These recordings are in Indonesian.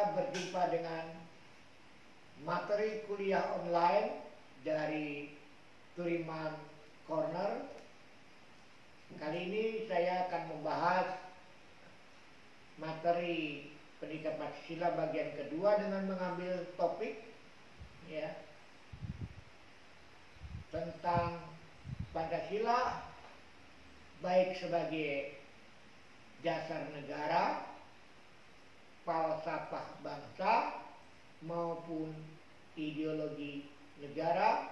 kita berjumpa dengan materi kuliah online dari Turiman Corner. Kali ini saya akan membahas materi pendidikan Pancasila bagian kedua dengan mengambil topik tentang Pancasila baik sebagai dasar negara, falsafah bangsa maupun ideologi negara,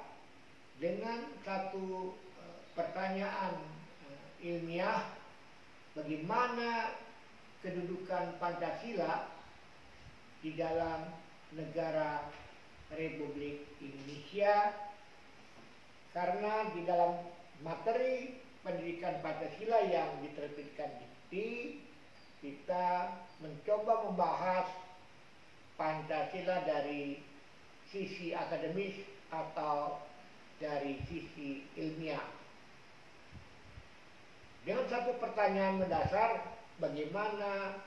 dengan satu pertanyaan ilmiah: bagaimana kedudukan Pancasila di dalam negara Republik Indonesia. Karena di dalam materi pendidikan Pancasila yang diterbitkan di kita mencoba membahas Pancasila dari sisi akademis atau dari sisi ilmiah. Dengan satu pertanyaan mendasar, bagaimana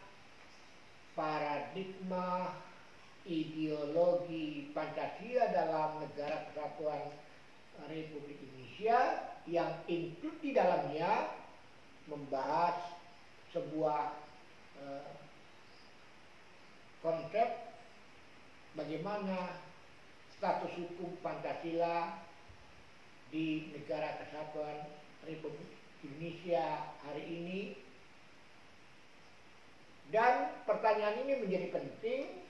paradigma ideologi Pancasila dalam negara kesatuan Republik Indonesia yang include di dalamnya membahas sebuah konsep bagaimana status hukum Pancasila di negara kesatuan Republik Indonesia hari ini. Dan pertanyaan ini menjadi penting,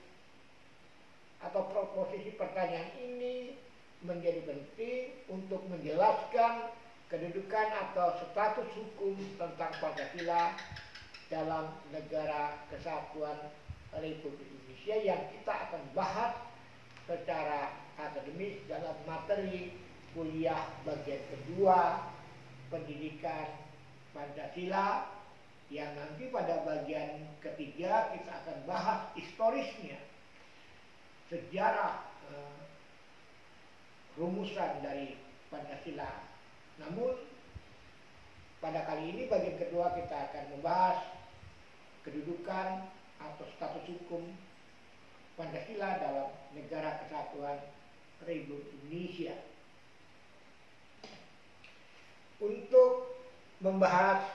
atau proposisi pertanyaan ini menjadi penting untuk menjelaskan kedudukan atau status hukum tentang Pancasila dalam negara kesatuan Republik Indonesia yang kita akan bahas secara akademis dalam materi kuliah bagian kedua pendidikan Pancasila, yang nanti pada bagian ketiga kita akan bahas historisnya, sejarah rumusan dari Pancasila. Namun pada kali ini bagian kedua kita akan membahas kedudukan atau status hukum Pancasila dalam negara kesatuan Republik Indonesia. Untuk membahas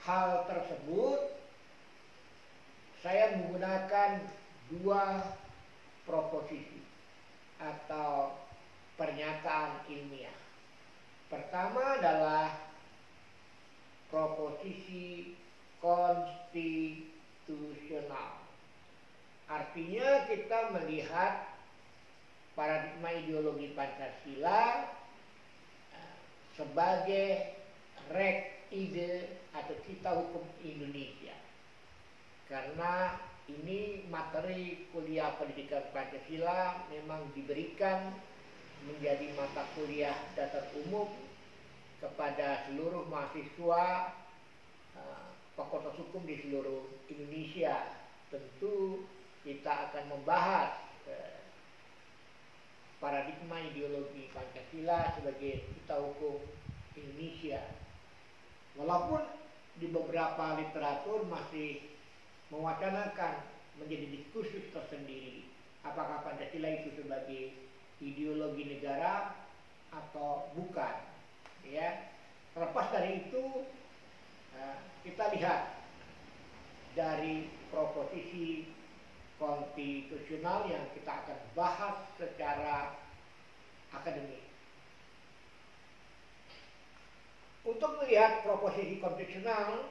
hal tersebut, saya menggunakan dua proposisi atau pernyataan ilmiah. Pertama adalah proposisi konstitusional. Artinya kita melihat paradigma ideologi Pancasila sebagai rek ide atau cita hukum Indonesia. Karena ini materi kuliah pendidikan Pancasila memang diberikan menjadi mata kuliah dasar umum kepada seluruh mahasiswa fakultas hukum di seluruh Indonesia. Tentu kita akan membahas paradigma ideologi Pancasila sebagai cita hukum Indonesia. Walaupun di beberapa literatur masih mewacanakan menjadi diskursus tersendiri, apakah Pancasila itu sebagai ideologi negara atau bukan. Terlepas dari itu, kita lihat dari proposisi konstitusional yang kita akan bahas secara akademik. Untuk melihat proposisi konstitusional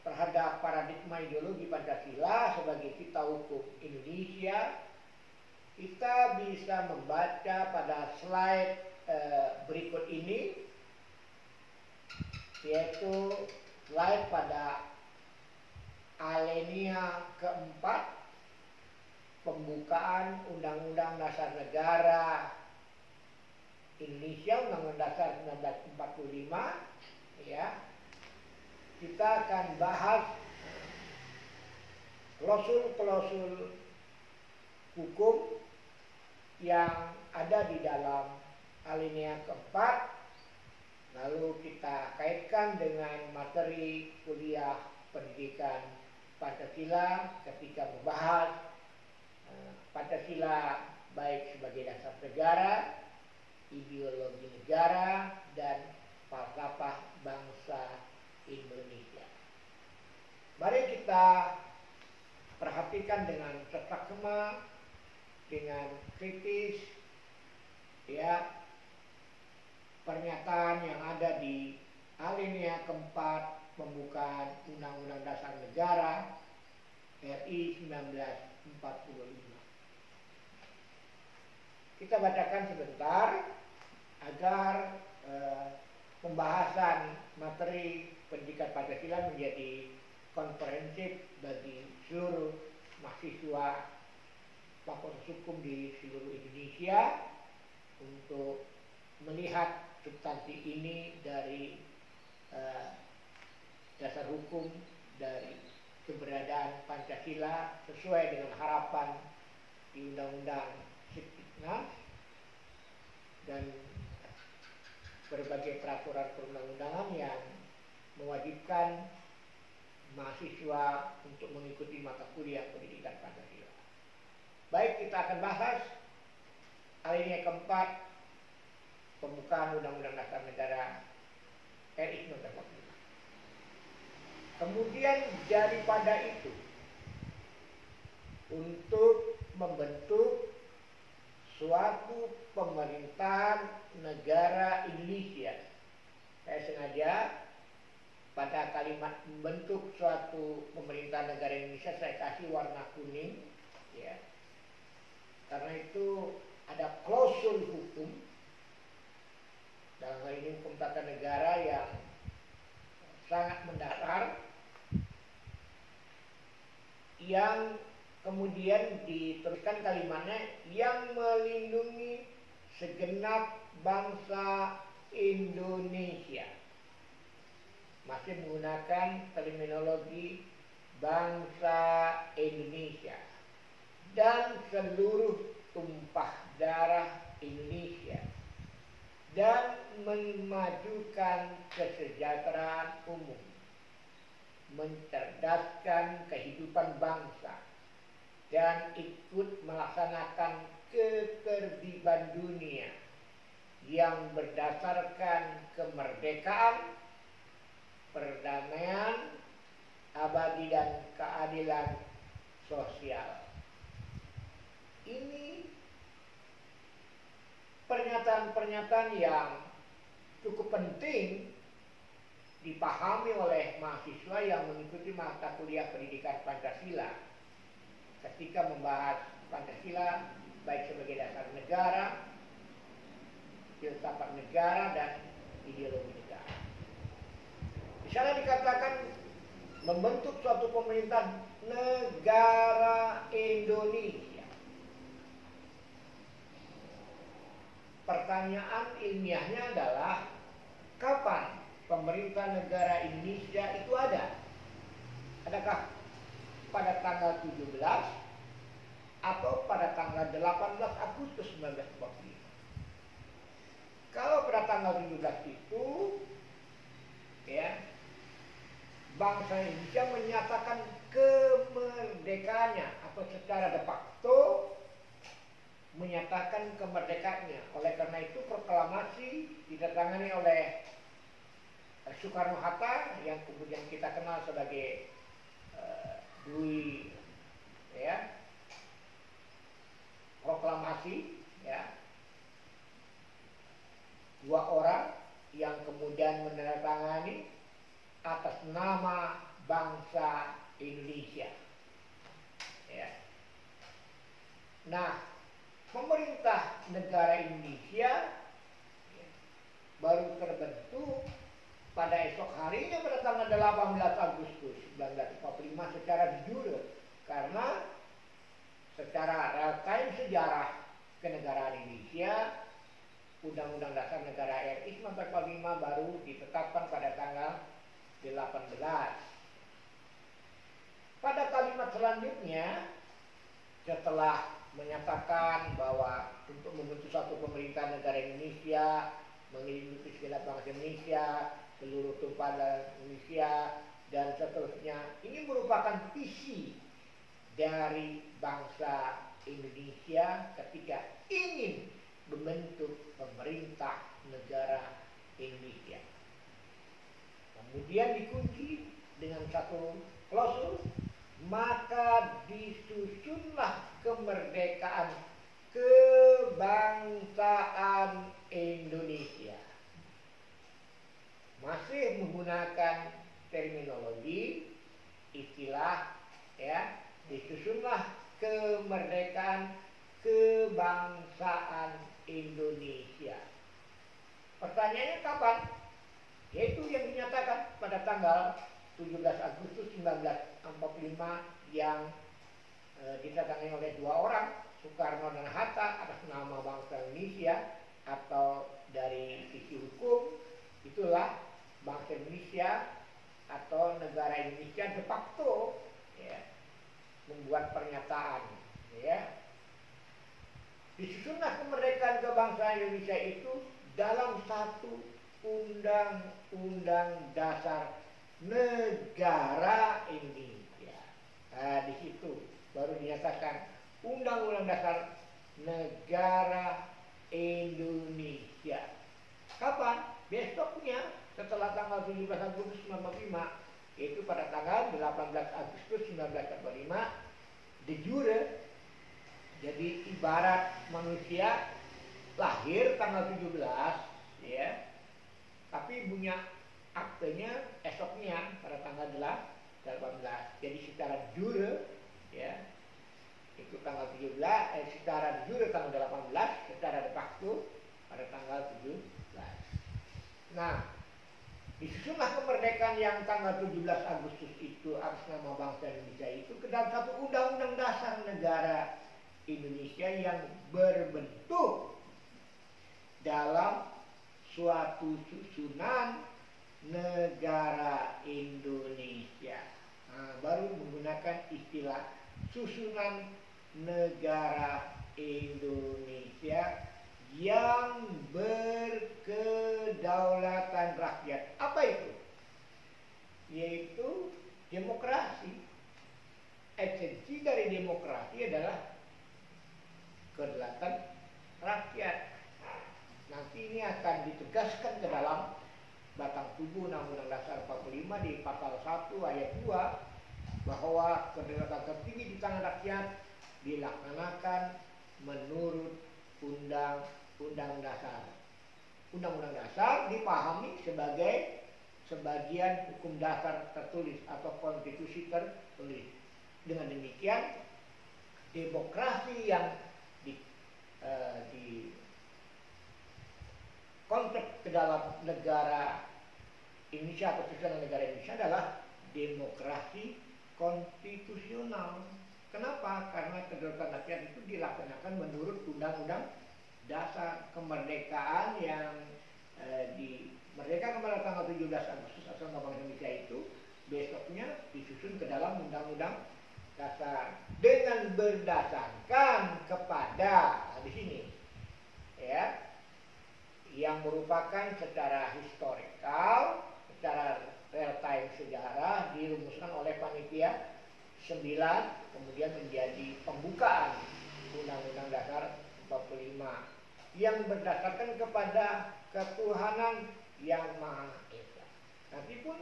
terhadap paradigma ideologi Pancasila sebagai cita hukum Indonesia, kita bisa membaca pada slide berikut ini, yaitu slide pada alinea keempat pembukaan Undang-Undang Dasar Negara Indonesia, Undang-Undang Dasar 1945. Kita akan bahas klausul-klausul hukum yang ada di dalam alinea keempat, lalu kita kaitkan dengan materi kuliah pendidikan Pancasila ketika membahas Pancasila baik sebagai dasar negara, ideologi negara, dan falsafah bangsa Indonesia. Mari kita perhatikan dengan seksama, dengan kritis, ya, pernyataan yang ada di alinea keempat pembukaan Undang-Undang Dasar Negara RI 1945. Kita bacakan sebentar agar pembahasan materi pendidikan Pancasila menjadi komprehensif bagi seluruh mahasiswa Fakultas Hukum di seluruh Indonesia untuk melihat substansi ini dari dasar hukum, dari keberadaan Pancasila sesuai dengan harapan di Undang-Undang Cipta dan berbagai peraturan perundang-undangan yang mewajibkan mahasiswa untuk mengikuti mata kuliah pendidikan Pancasila. Baik, kita akan bahas alinea keempat pembukaan Undang-Undang Dasar Negara RI 1945. Kemudian daripada itu, untuk membentuk suatu pemerintahan negara Indonesia, saya sengaja pada kalimat membentuk suatu pemerintahan negara Indonesia saya kasih warna kuning, ya, karena itu ada klausul hukum dalam hal ini hukum tata negara yang sangat mendasar, yang kemudian diteruskan kalimatnya yang melindungi segenap bangsa Indonesia, masih menggunakan terminologi bangsa Indonesia dan seluruh tumpah darah Indonesia, dan memajukan kesejahteraan umum, mencerdaskan kehidupan bangsa, dan ikut melaksanakan ketertiban dunia yang berdasarkan kemerdekaan, perdamaian, abadi, dan keadilan sosial. Ini pernyataan-pernyataan yang cukup penting dipahami oleh mahasiswa yang mengikuti mata kuliah pendidikan Pancasila ketika membahas Pancasila baik sebagai dasar negara, filsafat negara, dan ideologi negara. Di sana dikatakan membentuk suatu pemerintahan negara Indonesia. Pertanyaan ilmiahnya adalah kapan pemerintah negara Indonesia itu ada? Adakah pada tanggal 17 atau pada tanggal 18 Agustus 1945? Kalau pada tanggal 17 itu, ya, bangsa Indonesia menyatakan kemerdekaannya atau secara de facto menyatakan kemerdekaannya. Oleh karena itu proklamasi ditandatangani oleh Soekarno-Hatta yang kemudian kita kenal sebagai Dui, ya, proklamasi, ya, dua orang yang kemudian menandatangani atas nama bangsa Indonesia, ya. Nah, pemerintah negara Indonesia baru terbentuk pada esok harinya pada tanggal 18 Agustus 1945 secara de jure, karena secara real time sejarah kenegaraan Indonesia, Undang-Undang Dasar Negara RI 1945 baru ditetapkan pada tanggal 18. Pada kalimat selanjutnya, setelah menyatakan bahwa untuk membentuk suatu pemerintah negara Indonesia, melindungi segenap bangsa Indonesia, seluruh tumpah darah Indonesia, dan seterusnya. Ini merupakan visi dari bangsa Indonesia ketika ingin membentuk pemerintah negara Indonesia. Kemudian dikunci dengan satu klausul, maka disusunlah kemerdekaan kebangsaan Indonesia. Masih menggunakan terminologi istilah, ya, disusunlah kemerdekaan kebangsaan Indonesia. Pertanyaannya kapan? Yaitu yang dinyatakan pada tanggal 17 Agustus 1945 yang ditangani oleh dua orang, Soekarno dan Hatta, atas nama bangsa Indonesia, atau dari sisi hukum itulah bangsa Indonesia atau negara Indonesia de facto, ya, membuat pernyataan, ya. Disusunlah kemerdekaan kebangsaan Indonesia itu dalam satu Undang-Undang Dasar Negara Indonesia. Nah, di situ baru dinyatakan Undang-Undang Dasar Negara Indonesia. Kapan? Besoknya, setelah tanggal 17 Agustus 1945, yaitu pada tanggal 18 Agustus 1945, de jure. Jadi ibarat manusia lahir tanggal 17, ya, tapi punya aktenya esoknya pada tanggal 18. Jadi secara jure, ya, itu tanggal 17, secara jure tanggal 18, secara de facto pada tanggal 17. Nah, disusunlah kemerdekaan yang tanggal 17 Agustus itu atas nama bangsa Indonesia itu ke dalam satu Undang-Undang Dasar Negara Indonesia yang berbentuk dalam suatu susunan negara Indonesia. Nah, baru menggunakan istilah susunan negara Indonesia yang berkedaulatan rakyat. Apa itu? Yaitu demokrasi. Esensi dari demokrasi adalah kedaulatan rakyat. Nanti ini akan ditegaskan ke dalam batang tubuh Undang-Undang Dasar 45 di pasal 1 ayat 2 bahwa kedaulatan tertinggi di tangan rakyat dilaksanakan menurut Undang-Undang Dasar. Undang-Undang Dasar dipahami sebagai sebagian hukum dasar tertulis atau konstitusi tertulis. Dengan demikian, demokrasi yang di konteks ke dalam negara Indonesia atau susunan negara Indonesia adalah demokrasi konstitusional. Kenapa? Karena kedaulatan rakyat itu dilaksanakan menurut Undang-Undang Dasar. Kemerdekaan yang dimerdekakan pada tanggal 17 Agustus atas nama bangsa Indonesia itu besoknya disusun ke dalam Undang-Undang Dasar dengan berdasarkan kepada di sini, ya, yang merupakan secara historikal, secara real time sejarah dirumuskan oleh panitia 9 kemudian menjadi pembukaan Undang-Undang Dasar 45 yang berdasarkan kepada ketuhanan yang Maha Esa. Nanti pun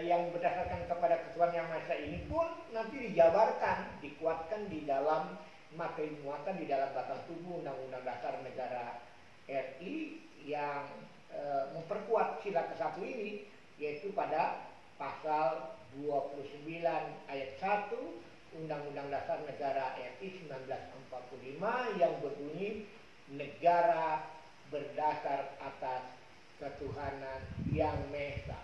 yang berdasarkan kepada ketuhanan yang Maha Esa ini pun nanti dijabarkan, dikuatkan di dalam materi muatan di dalam batang tubuh Undang-Undang Dasar Negara RI yang memperkuat sila ke-1 ini, yaitu pada pasal 29 ayat 1 Undang-Undang Dasar Negara RI 1945 yang berbunyi negara berdasar atas ketuhanan yang Maha Esa.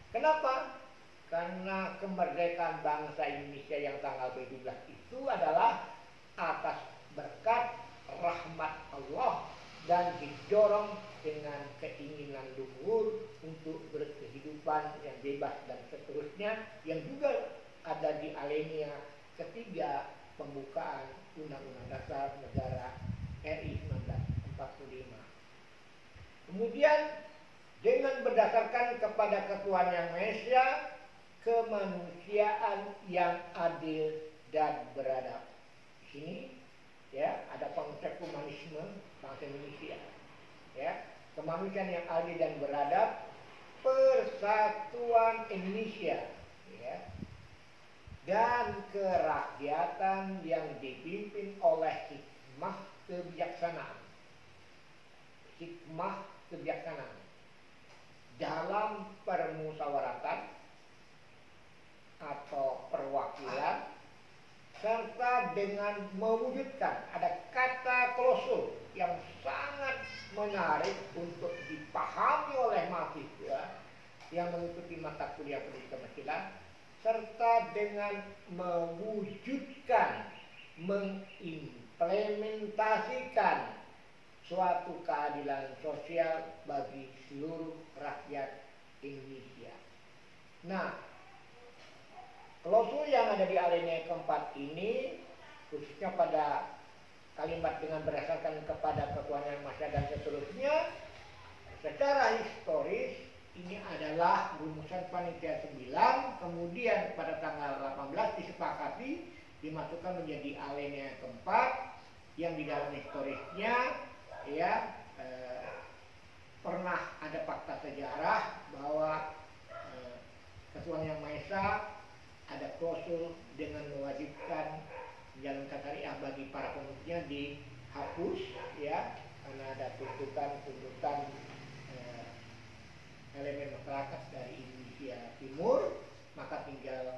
Kenapa? Karena kemerdekaan bangsa Indonesia yang tanggal 17 itu adalah atas berkat rahmat Allah dan didorong dengan keinginan luhur untuk berkehidupan yang bebas dan seterusnya, yang juga ada di alinea ketiga pembukaan Undang-Undang Dasar Negara RI 1945. Kemudian dengan berdasarkan kepada ketuhanan yang Maha Esa, kemanusiaan yang adil dan beradab. Di sini ya ada konsep humanisme bangsa Indonesia. Ya, kemanusiaan yang adil dan beradab, persatuan Indonesia, ya, dan kerakyatan yang dipimpin oleh hikmah kebijaksanaan. Hikmah kebijaksanaan dalam permusyawaratan atau perwakilan, serta dengan mewujudkan ada kata klausul yang sangat menarik untuk dipahami oleh mahasiswa yang mengikuti mata kuliah pendidikan Pancasila, serta dengan mewujudkan, mengimplementasikan suatu keadilan sosial bagi seluruh rakyat Indonesia. Nah, klausul yang ada di alinea keempat ini, khususnya pada kalimat dengan berdasarkan kepada ketuhanan maha dan seterusnya, secara historis ini adalah rumusan panitia 9, kemudian pada tanggal 18 disepakati dimasukkan menjadi alinea keempat, yang di dalam historisnya ya pernah ada fakta sejarah bahwa Ketuhanan Yang Maha Esa ada klausul dengan mewajibkan menjalankan syariah bagi para pengikutnya dihapus, ya, karena ada tuntutan elemen masyarakat dari Indonesia Timur, maka tinggal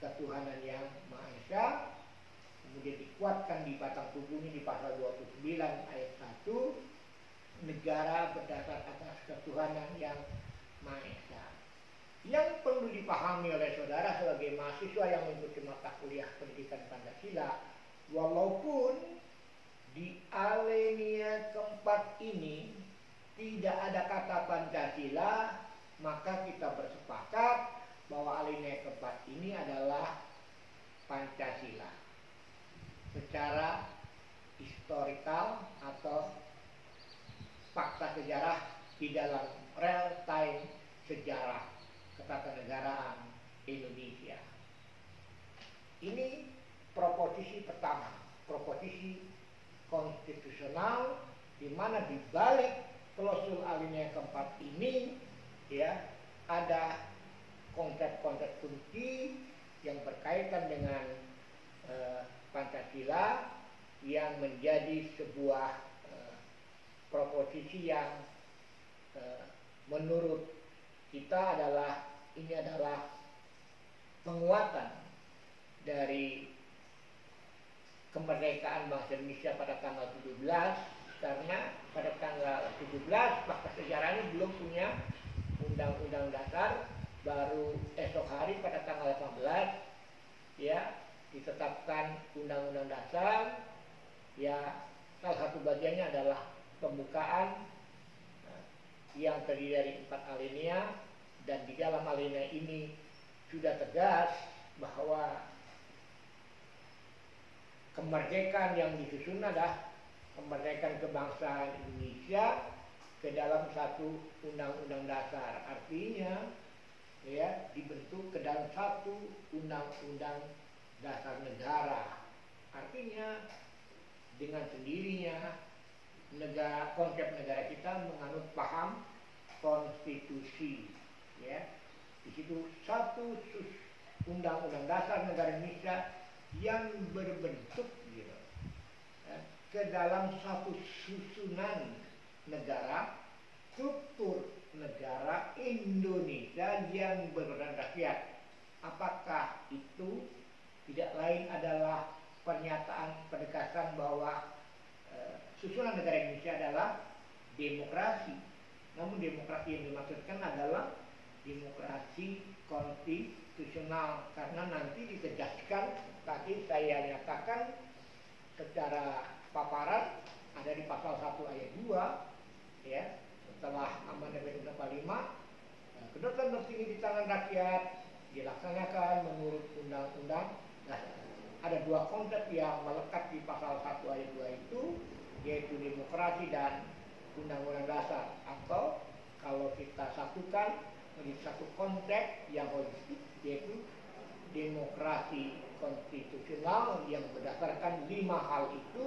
Ketuhanan Yang Maha Esa. Kemudian dikuatkan di batang tubuhnya di pasal 29 ayat 1, negara berdasar atas ketuhanan yang Maha Esa. Yang perlu dipahami oleh saudara sebagai mahasiswa yang mengikuti mata kuliah pendidikan Pancasila, walaupun di alinea keempat ini tidak ada kata Pancasila, maka kita bersepakat bahwa alinea keempat ini adalah Pancasila secara historikal atau fakta sejarah di dalam real time sejarah ketatanegaraan Indonesia. Ini proposisi pertama, proposisi konstitusional, di mana di balik klausul alinea keempat ini ya ada konsep-konsep kunci yang berkaitan dengan Pancasila yang menjadi sebuah proposisi yang menurut kita ini adalah penguatan dari kemerdekaan bangsa Indonesia pada tanggal 17, karena pada tanggal 17 fakta sejarahnya belum punya undang-undang dasar, baru esok hari pada tanggal 18 ya ditetapkan undang-undang dasar. Ya, salah satu bagiannya adalah pembukaan yang terdiri dari 4 alinea, dan di dalam alinea ini sudah tegas bahwa kemerdekaan yang disusun adalah kemerdekaan kebangsaan Indonesia ke dalam satu undang-undang dasar. Artinya ya dibentuk ke dalam satu undang-undang dasar negara. Artinya dengan sendirinya konsep negara kita menganut paham konstitusi, ya. Di situ satu undang-undang dasar negara Indonesia yang berbentuk gitu, ya, ke dalam satu susunan negara, struktur negara Indonesia yang berbadan rakyat. Apakah itu tidak lain adalah pernyataan penegasan bahwa susunan negara Indonesia adalah demokrasi. Namun demokrasi yang dimaksudkan adalah demokrasi konstitusional, karena nanti ditegaskan, tadi saya nyatakan secara paparan ada di pasal 1 ayat 2 ya, setelah amandemen Undang-Undang 45, kedudukan tertinggi di tangan rakyat dilaksanakan menurut undang-undang dasar. Ada dua konsep yang melekat di pasal 1 ayat 2 itu, yaitu demokrasi dan undang-undang dasar, atau kalau kita satukan menjadi satu konteks yang holistik, yaitu demokrasi konstitusional yang berdasarkan 5 hal itu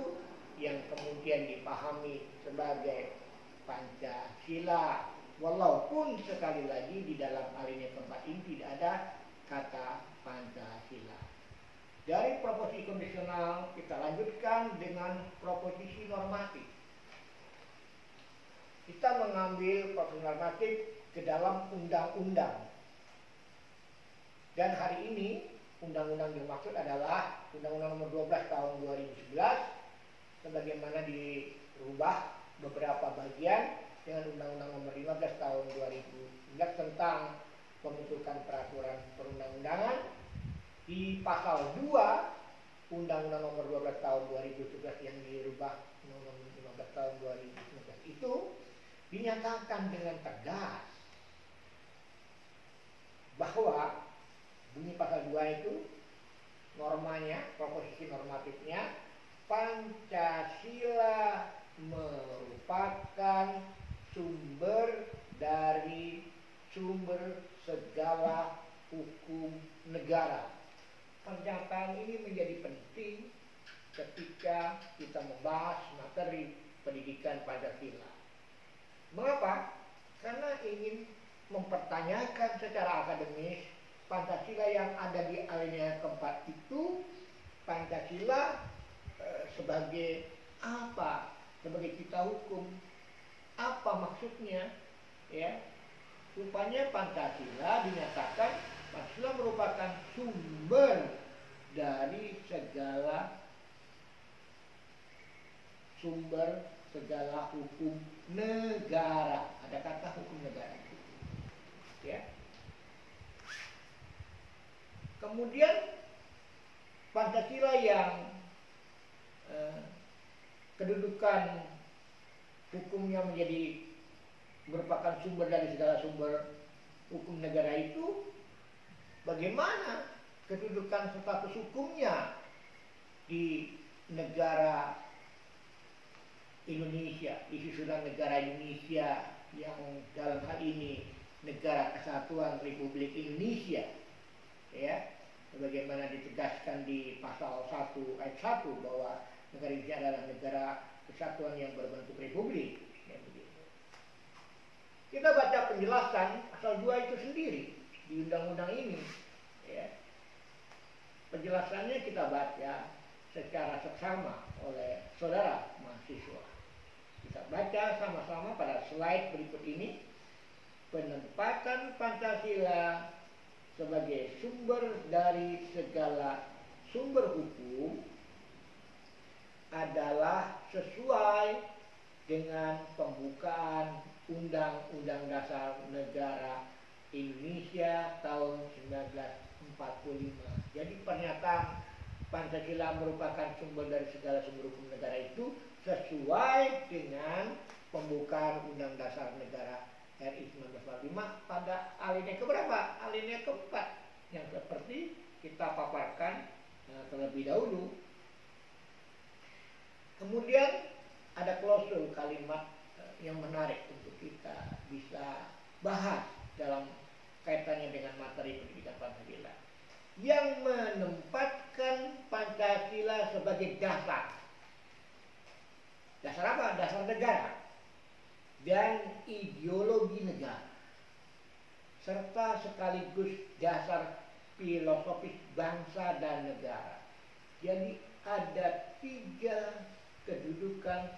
yang kemudian dipahami sebagai Pancasila. Walaupun sekali lagi di dalam alinea keempat ini tidak ada kata Pancasila. Dari proposisi kondisional kita lanjutkan dengan proposisi normatif. Kita mengambil proposisi normatif ke dalam undang-undang. Dan hari ini undang-undang dimaksud adalah Undang-Undang Nomor 12 Tahun 2011 sebagaimana dirubah beberapa bagian dengan Undang-Undang Nomor 15 Tahun 2011 tentang pembentukan peraturan perundang-undangan. Di pasal 2 Undang-Undang Nomor 12 Tahun 2011 yang dirubah Nomor 15 Tahun 2011 itu dinyatakan dengan tegas bahwa bunyi pasal 2 itu normanya, proposisi normatifnya, Pancasila merupakan sumber dari sumber segala hukum negara. Pernyataan ini menjadi penting ketika kita membahas materi pendidikan Pancasila. Mengapa? Karena ingin mempertanyakan secara akademis Pancasila yang ada di alinea keempat itu, Pancasila sebagai apa? Sebagai kita hukum. Apa maksudnya? Ya, rupanya Pancasila dinyatakan Pancasila merupakan sumber dari segala hukum negara. Ada kata hukum negara. Ya. Kemudian Pancasila yang kedudukan hukumnya merupakan sumber dari segala sumber hukum negara itu, bagaimana kedudukan status hukumnya di negara Indonesia, di susunan negara Indonesia yang dalam hal ini Negara Kesatuan Republik Indonesia, ya, sebagaimana ditegaskan di pasal 1 ayat 1 bahwa negara Indonesia adalah negara kesatuan yang berbentuk republik, ya, begitu. Kita baca penjelasan pasal 2 itu sendiri di undang-undang ini, ya. Penjelasannya kita baca secara seksama oleh saudara mahasiswa. Kita baca sama-sama pada slide berikut ini. Penempatan Pancasila sebagai sumber dari segala sumber hukum adalah sesuai dengan pembukaan Undang-Undang Dasar Negara Indonesia tahun 1945. Jadi pernyataan Pancasila merupakan sumber dari segala sumber hukum negara itu sesuai dengan pembukaan Undang Dasar Negara RI 1945 pada alinea keberapa? Alinea keempat yang seperti kita paparkan terlebih dahulu. Kemudian ada klausul kalimat yang menarik untuk kita bisa bahas dalam kaitannya dengan materi pendidikan Pancasila, yang menempatkan Pancasila sebagai dasar. Dasar apa? Dasar negara dan ideologi negara, serta sekaligus dasar filosofis bangsa dan negara. Jadi ada 3 kedudukan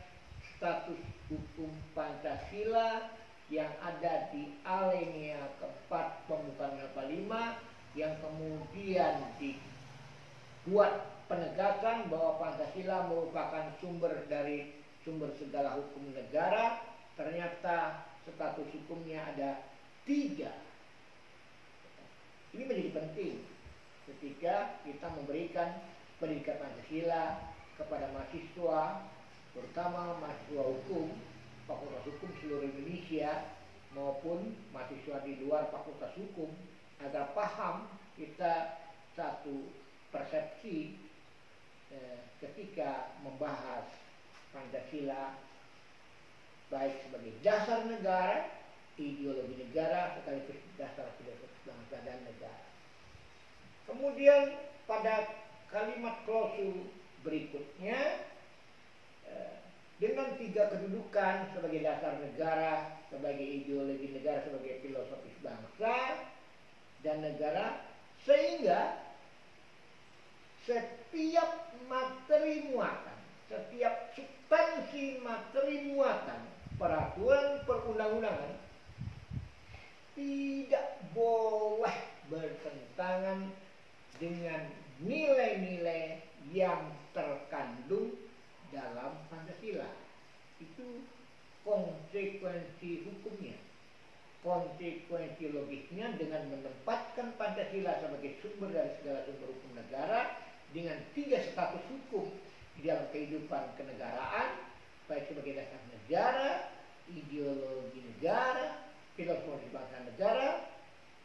status hukum Pancasila yang ada di alinea keempat pembukaan 45 yang kemudian dibuat penegasan bahwa Pancasila merupakan sumber dari sumber segala hukum negara. Ternyata status hukumnya ada 3. Ini menjadi penting ketika kita memberikan pendidikan Pancasila kepada mahasiswa, terutama mahasiswa hukum, Fakultas Hukum seluruh Indonesia, maupun mahasiswa di luar Fakultas Hukum, agar paham kita satu persepsi ketika membahas Pancasila baik sebagai dasar negara, ideologi negara sekaligus dasar filosofi bangsa dan negara. Kemudian pada kalimat klausul berikutnya, dengan 3 kedudukan sebagai dasar negara, sebagai ideologi negara, sebagai filosofis bangsa dan negara, sehingga setiap materi muatan, setiap substansi materi muatan peraturan perundang-undangan tidak boleh bertentangan dengan nilai-nilai yang terkandung dalam Pancasila. Itu konsekuensi hukumnya, konsekuensi logisnya dengan menempatkan Pancasila sebagai sumber dari segala sumber hukum negara dengan 3 status hukum di dalam kehidupan kenegaraan, baik sebagai dasar negara, ideologi negara, filosofi bangsa negara,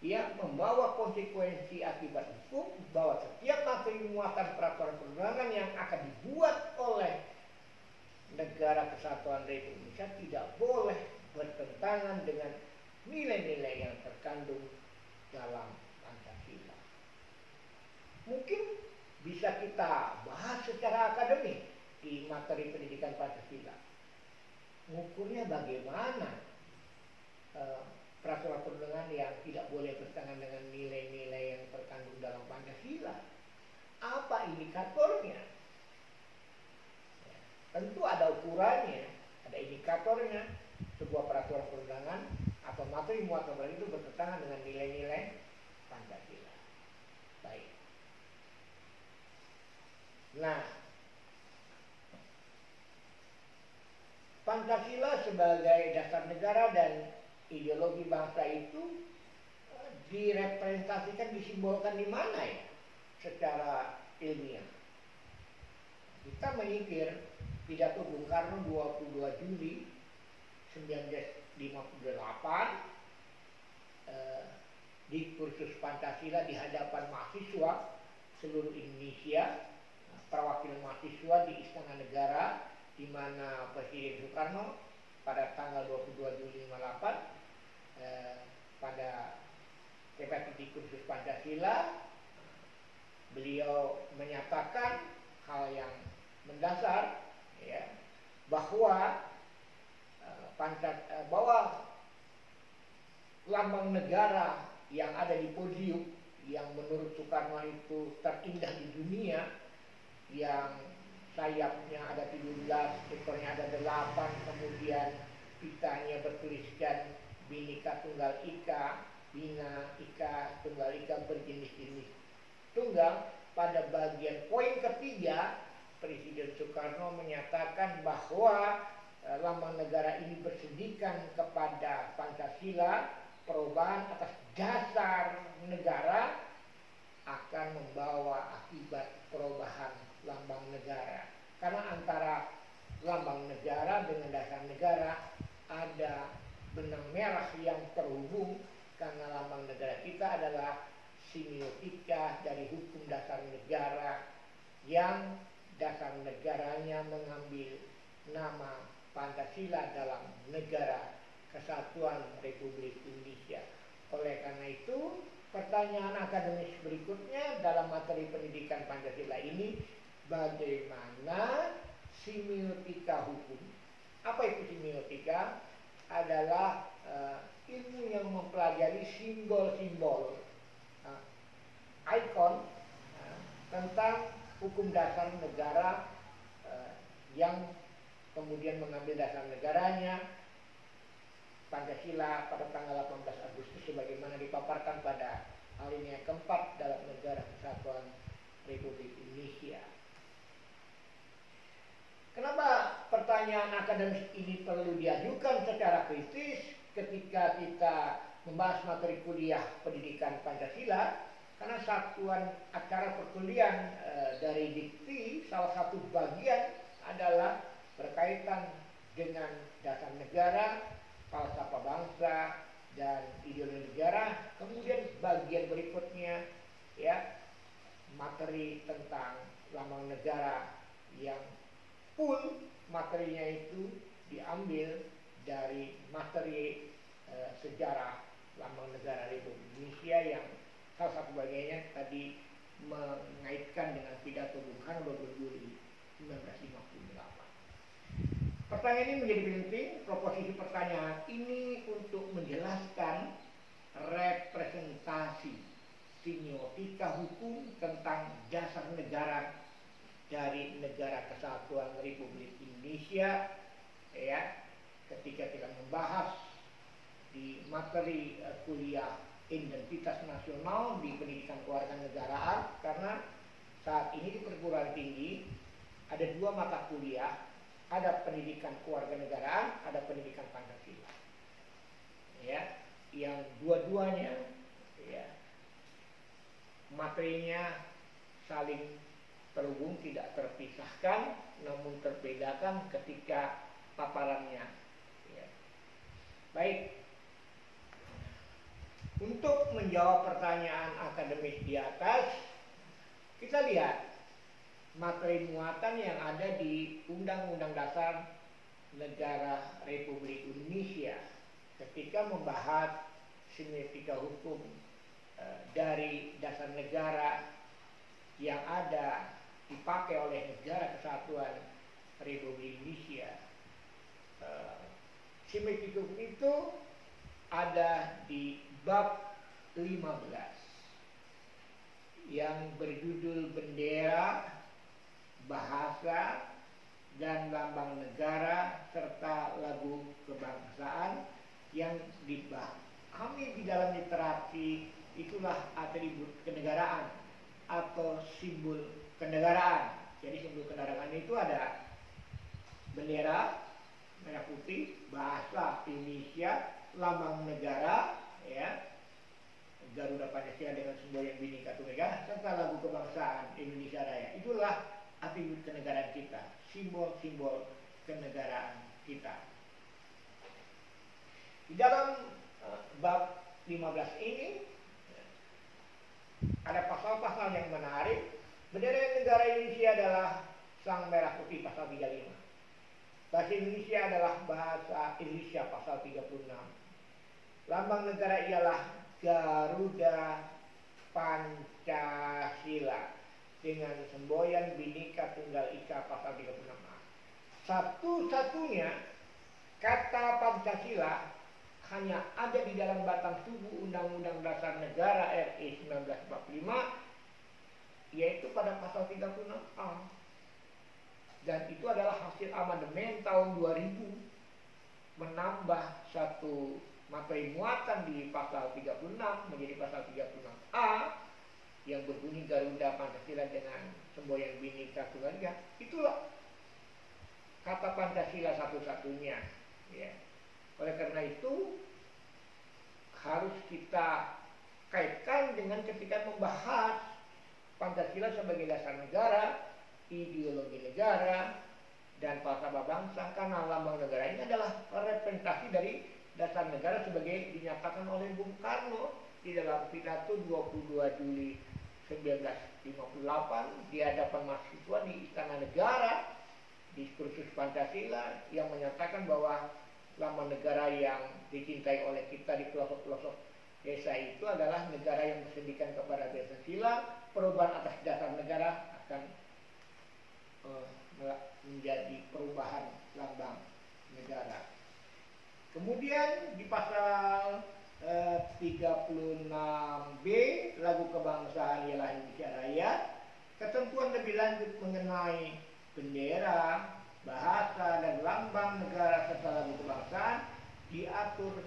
yang membawa konsekuensi akibat hukum bahwa setiap materi muatan peraturan perundangan yang akan dibuat oleh negara kesatuan Republik Indonesia tidak boleh bertentangan dengan nilai-nilai yang terkandung dalam Pancasila. Mungkin bisa kita bahas secara akademik di materi pendidikan Pancasila. Mengukurnya bagaimana peraturan perundangan yang tidak boleh bertentangan dengan nilai-nilai yang terkandung dalam Pancasila. Apa indikatornya? Ya, tentu ada ukurannya, ada indikatornya. Sebuah peraturan perundangan atau materi muatan itu bertentangan dengan nilai-nilai Pancasila. Baik. Nah, Pancasila sebagai dasar negara dan ideologi bangsa itu direpresentasikan, disimbolkan di mana ya secara ilmiah? Kita menyingkir pidato Bung Karno 22 Juli 1958 di kursus Pancasila di hadapan mahasiswa seluruh Indonesia, perwakilan mahasiswa di Istana Negara, di mana Presiden Soekarno pada tanggal 22 Juli 58 pada di kursus Pancasila beliau menyatakan hal yang mendasar, ya, bahwa bahwa lambang negara yang ada di podium yang menurut Soekarno itu terindah di dunia, yang sayapnya ada 17, ekornya ada 8, kemudian pitanya bertuliskan Bhinneka Tunggal Ika, Bina Ika Tunggal Ika berjenis-jenis tunggal. Pada bagian poin ketiga, Presiden Soekarno menyatakan bahwa lambang negara ini bersendikan kepada Pancasila, perubahan atas dasar negara akan membawa akibat perubahan lambang negara. Karena antara lambang negara dengan dasar negara ada benang merah yang terhubung, karena lambang negara kita adalah semiotika dari hukum dasar negara yang dasar negaranya mengambil nama Pancasila dalam Negara Kesatuan Republik Indonesia. Oleh karena itu, pertanyaan akademis berikutnya dalam materi pendidikan Pancasila ini, bagaimana semiotika hukum? Apa itu semiotika? Adalah ilmu yang mempelajari simbol-simbol, ikon tentang hukum dasar negara yang kemudian mengambil dasar negaranya Pancasila pada tanggal 18 Agustus sebagaimana dipaparkan pada alinea keempat dalam Negara Kesatuan Republik Indonesia. Kenapa pertanyaan akademis ini perlu diajukan secara kritis ketika kita membahas materi kuliah pendidikan Pancasila? Karena satuan acara perkuliahan dari dikti, salah satu bagian adalah berkaitan dengan dasar negara, falsafah bangsa, dan ideologi negara. Kemudian bagian berikutnya, ya, materi tentang lambang negara yang full materinya itu diambil dari materi sejarah lambang negara Republik Indonesia yang salah satu bagiannya tadi mengaitkan dengan pidato Bung Karno 20 Juli 1958. Pertanyaan ini menjadi penting. Proposisi pertanyaan ini untuk menjelaskan representasi semiotika hukum tentang dasar negara dari Negara Kesatuan Republik Indonesia, ya, ketika kita membahas di materi kuliah identitas nasional di pendidikan kewarganegaraan, karena saat ini di perguruan tinggi ada dua mata kuliah, ada pendidikan kewarganegaraan, ada pendidikan Pancasila, ya, yang dua-duanya, ya, materinya saling terhubung, tidak terpisahkan, namun terbedakan ketika paparannya, ya. Baik, untuk menjawab pertanyaan akademis di atas, kita lihat materi muatan yang ada di Undang-Undang Dasar Negara Republik Indonesia ketika membahas semiotika hukum dari dasar negara yang ada dipakai oleh Negara Kesatuan Republik Indonesia. Semiotika hukum itu ada di bab 15 yang berjudul bendera, bahasa, dan lambang negara serta lagu kebangsaan, yang dipahami di dalam literasi itulah atribut kenegaraan atau simbol kenegaraan. Jadi simbol kenegaraan itu ada bendera merah putih, bahasa Indonesia, lambang negara, ya, Garuda Pancasila dengan semboyan Bhinneka Tunggal Ika, serta lagu kebangsaan Indonesia Raya. Itulah atribut kenegaraan kita, simbol-simbol kenegaraan kita. Di dalam bab 15 ini ada pasal-pasal yang menarik. Bendera negara Indonesia adalah sang merah putih, pasal 35. Bahasa Indonesia adalah bahasa Indonesia, pasal 36. Lambang negara ialah Garuda Pancasila dengan semboyan Bhinneka Tunggal Ika, pasal 36A. Satu-satunya kata Pancasila hanya ada di dalam batang tubuh Undang-Undang Dasar Negara RI 1945, yaitu pada pasal 36A. Dan itu adalah hasil amandemen tahun 2000, menambah satu materi muatan di pasal 36 menjadi pasal 36A yang berbunyi Garuda Pancasila dengan semboyan Bhinneka Tunggal Ika. Itulah kata Pancasila satu-satunya, ya. Oleh karena itu harus kita kaitkan dengan ketika membahas Pancasila sebagai dasar negara, ideologi negara, dan falsafah bangsa, karena lambang negara ini adalah representasi dari dasar negara sebagai dinyatakan oleh Bung Karno di dalam pidato 22 Juli 1958 di hadapan mahasiswa di Istana Negara, diskursus Pancasila, yang menyatakan bahwa lambang negara yang dicintai oleh kita di pelosok-pelosok desa itu adalah negara yang bersendikan kepada Pancasila. Perubahan atas dasar negara akan menjadi perubahan lambang negara. Kemudian di pasal 36B, lagu kebangsaan ialah Indonesia Raya, ketentuan lebih lanjut mengenai bendera, bahasa, dan lambang negara serta lagu kebangsaan diatur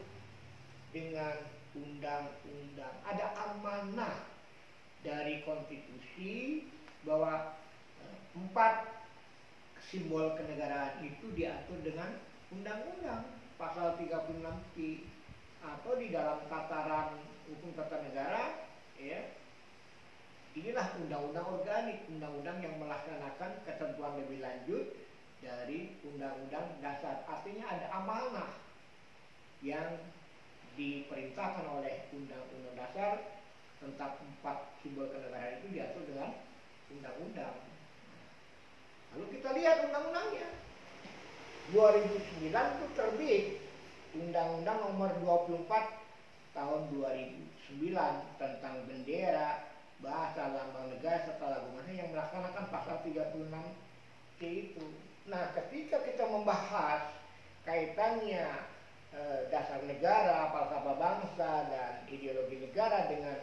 dengan undang-undang. Ada amanah dari konstitusi bahwa 4 simbol kenegaraan itu diatur dengan undang-undang, pasal 36I, atau di dalam tataran hukum tata negara, ya, inilah undang-undang organik, undang-undang yang melaksanakan ketentuan lebih lanjut dari undang-undang dasar. Artinya ada amanah yang diperintahkan oleh undang-undang dasar tentang 4 simbol kenegaraan itu diatur dengan undang-undang. Lalu kita lihat undang-undangnya. 2009 itu terbit Undang-Undang Nomor 24 Tahun 2009 tentang bendera, bahasa, lambang negara serta lagu bangsa yang melaksanakan pasal 36C itu. Nah, ketika kita membahas kaitannya dasar negara, falsafah bangsa dan ideologi negara dengan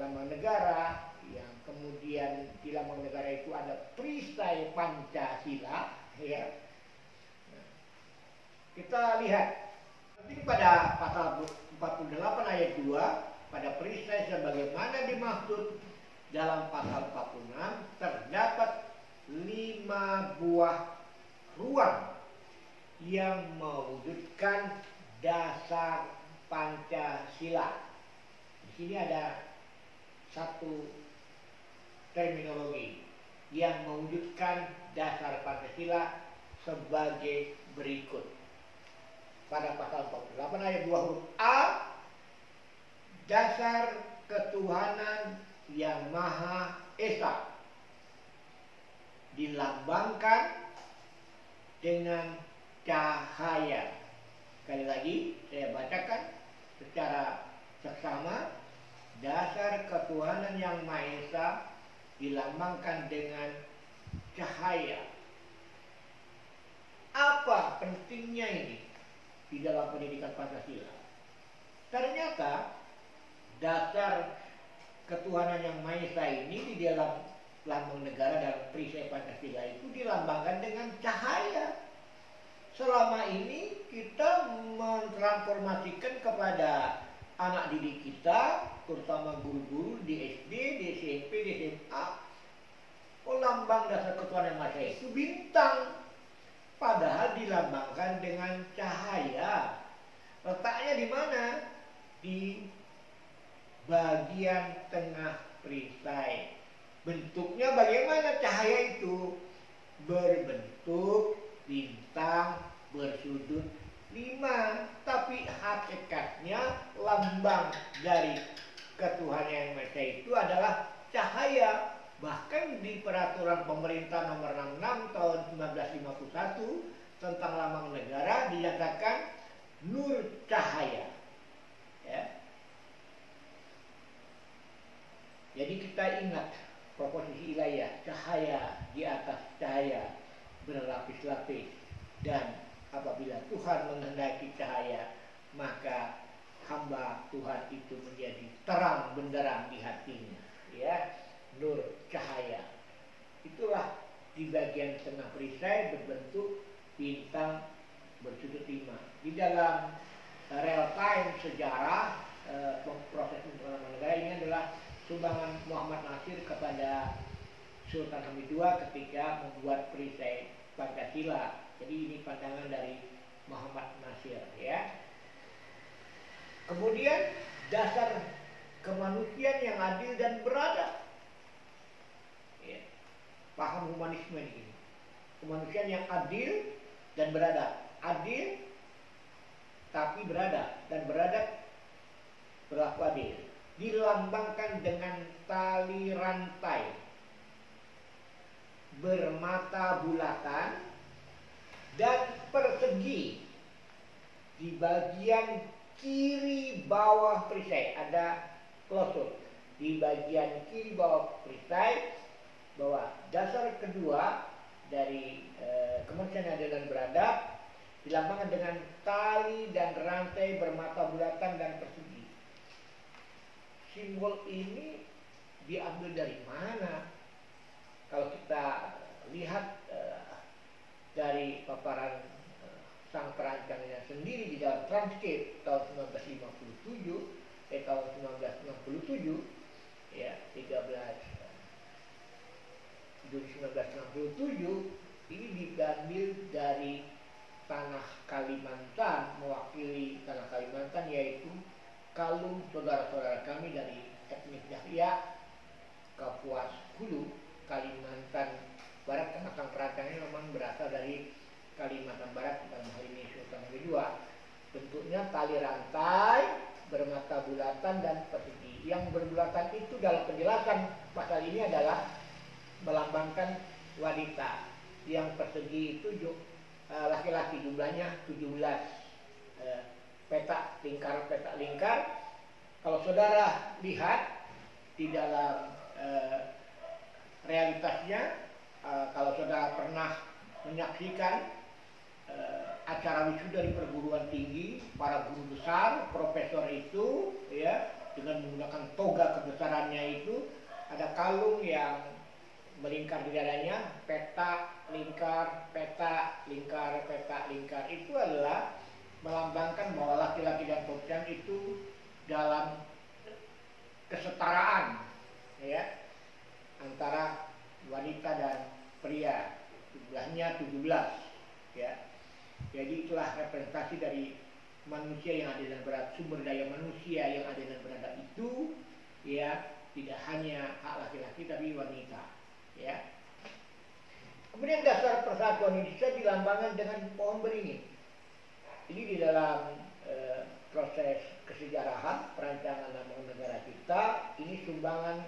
lambang negara, yang kemudian di lambang negara itu ada perisai Pancasila, ya. Nah, kita lihat nanti pada pasal 48 ayat 2, pada perisai sebagaimana dimaksud dalam pasal 46 terdapat 5 buah ruang yang mewujudkan dasar Pancasila. Di sini ada satu terminologi yang mewujudkan dasar Pancasila sebagai berikut. Pada pasal 48 ayat 2 huruf A, dasar ketuhanan yang Maha Esa dilambangkan dengan cahaya. Sekali lagi saya bacakan secara seksama. Dasar ketuhanan yang Maha Esa dilambangkan dengan cahaya. Apa pentingnya ini di dalam pendidikan Pancasila? Ternyata dasar ketuhanan yang Maha Esa ini di dalam lambang negara dalam perisai Pancasila itu dilambangkan dengan cahaya. Selama ini kita mentransformasikan kepada anak didik kita, terutama guru-guru di SD, di SMP, di SMA, lambang dasar ketuhanan yang Maha Esa itu bintang. Padahal dilambangkan dengan cahaya. Letaknya di mana? Di bagian tengah perisai. Bentuknya bagaimana cahaya itu? Berbentuk bintang bersudut 5. Tapi hakikatnya lambang dari ketuhanan yang Maha Esa itu adalah cahaya. Bahkan di peraturan pemerintah nomor 66 tahun 1951 tentang lambang negara dinyatakan nur cahaya. Ya. Jadi kita ingat proposisi ilahiyah, cahaya di atas cahaya berlapis-lapis, dan apabila Tuhan menghendaki cahaya, maka hamba Tuhan itu menjadi terang benderang di hatinya, ya, nur cahaya. Itulah di bagian tengah perisai berbentuk bintang bersudut 5. Di dalam real time sejarah proses pembangunan negara ini adalah sumbangan Muhammad Nasir kepada Sultan Hamid II ketika membuat perisai Pancasila. Jadi ini pandangan dari Muhammad Nasir, ya. Kemudian dasar kemanusiaan yang adil dan beradab. Ya. Paham humanisme ini. Kemanusiaan yang adil dan beradab. Adil tapi beradab, dan beradab berlaku adil. Dilambangkan dengan tali rantai bermata bulatan dan persegi. Di bagian kiri bawah perisai ada klosur. Di bagian kiri bawah perisai bahwa dasar kedua dari kemanusiaan adil dan beradab dilambangkan dengan tali dan rantai bermata bulatan dan persegi. Simbol ini diambil dari mana? Kalau kita lihat dari paparan sang perancangnya sendiri di dalam transkrip tahun 1957, tahun 1967, ya, 13 Juli 1967, ini diambil dari tanah Kalimantan, mewakili tanah Kalimantan, yaitu kalung saudara-saudara kami dari etnis Dayak, Kapuas Hulu, Kalimantan Barat, karena sang perancangnya memang berasal dari Kalimantan Barat, dalam hal ini Sultan Hamid II. Bentuknya tali rantai bermata bulatan dan persegi. Yang berbulatan itu dalam penjelasan pasal ini adalah melambangkan wanita. Yang persegi itu laki-laki, jumlahnya 17. peta lingkar. Kalau saudara lihat di dalam realitasnya, kalau saudara pernah menyaksikan acara wisuda di perguruan tinggi, para guru besar, profesor itu ya dengan menggunakan toga kebesarannya itu, ada kalung yang melingkar di dadanya, peta lingkar, peta lingkar, peta lingkar. Itu adalah melambangkan bahwa laki-laki dan perempuan itu dalam kesetaraan ya antara wanita dan pria. Jumlahnya 17 ya. Jadi itulah representasi dari manusia yang adil dan beradab, sumber daya manusia yang adil dan beradab itu ya, tidak hanya hak laki-laki tapi wanita ya. Kemudian dasar persatuan Indonesia dilambangkan dengan pohon beringin. Ini di dalam proses kesejarahan perancangan lambang negara kita, ini sumbangan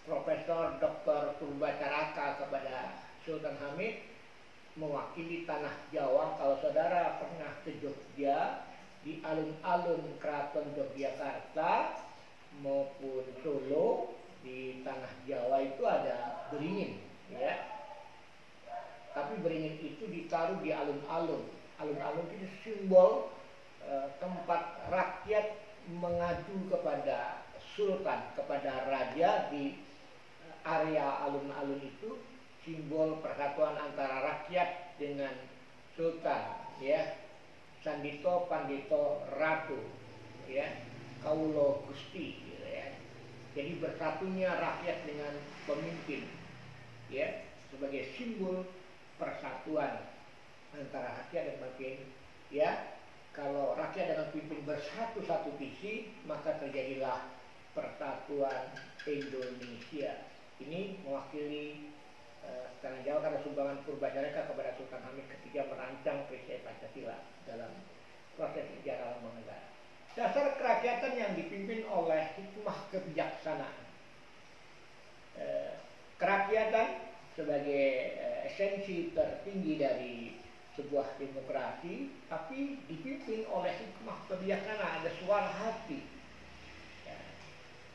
Profesor Dr. Purbacaraka kepada Sultan Hamid mewakili tanah Jawa. Kalau saudara pernah ke Jogja, di alun-alun Keraton Yogyakarta maupun Solo, di tanah Jawa itu ada beringin ya. Tapi beringin itu ditaruh di alun-alun. Alun-alun itu simbol tempat rakyat mengadu kepada sultan, kepada raja. Di area alun-alun itu simbol persatuan antara rakyat dengan sultan ya. Sandito Pandito Ratu ya, Kaulo Gusti gitu ya. Jadi bersatunya rakyat dengan pemimpin ya, sebagai simbol persatuan antara rakyat dan pemimpin ya. Kalau rakyat dengan pemimpin bersatu satu visi, maka terjadilah persatuan Indonesia. Ini mewakili tanah Jawa karena sumbangan Purbacaraka kepada Sultan Hamid ketika merancang perisai Pancasila dalam proses sejarah lambang negara. Dasar kerakyatan yang dipimpin oleh hikmah kebijaksanaan. Kerakyatan sebagai esensi tertinggi dari sebuah demokrasi, tapi dipimpin oleh hikmah kebijaksanaan. Ada suara hati ya,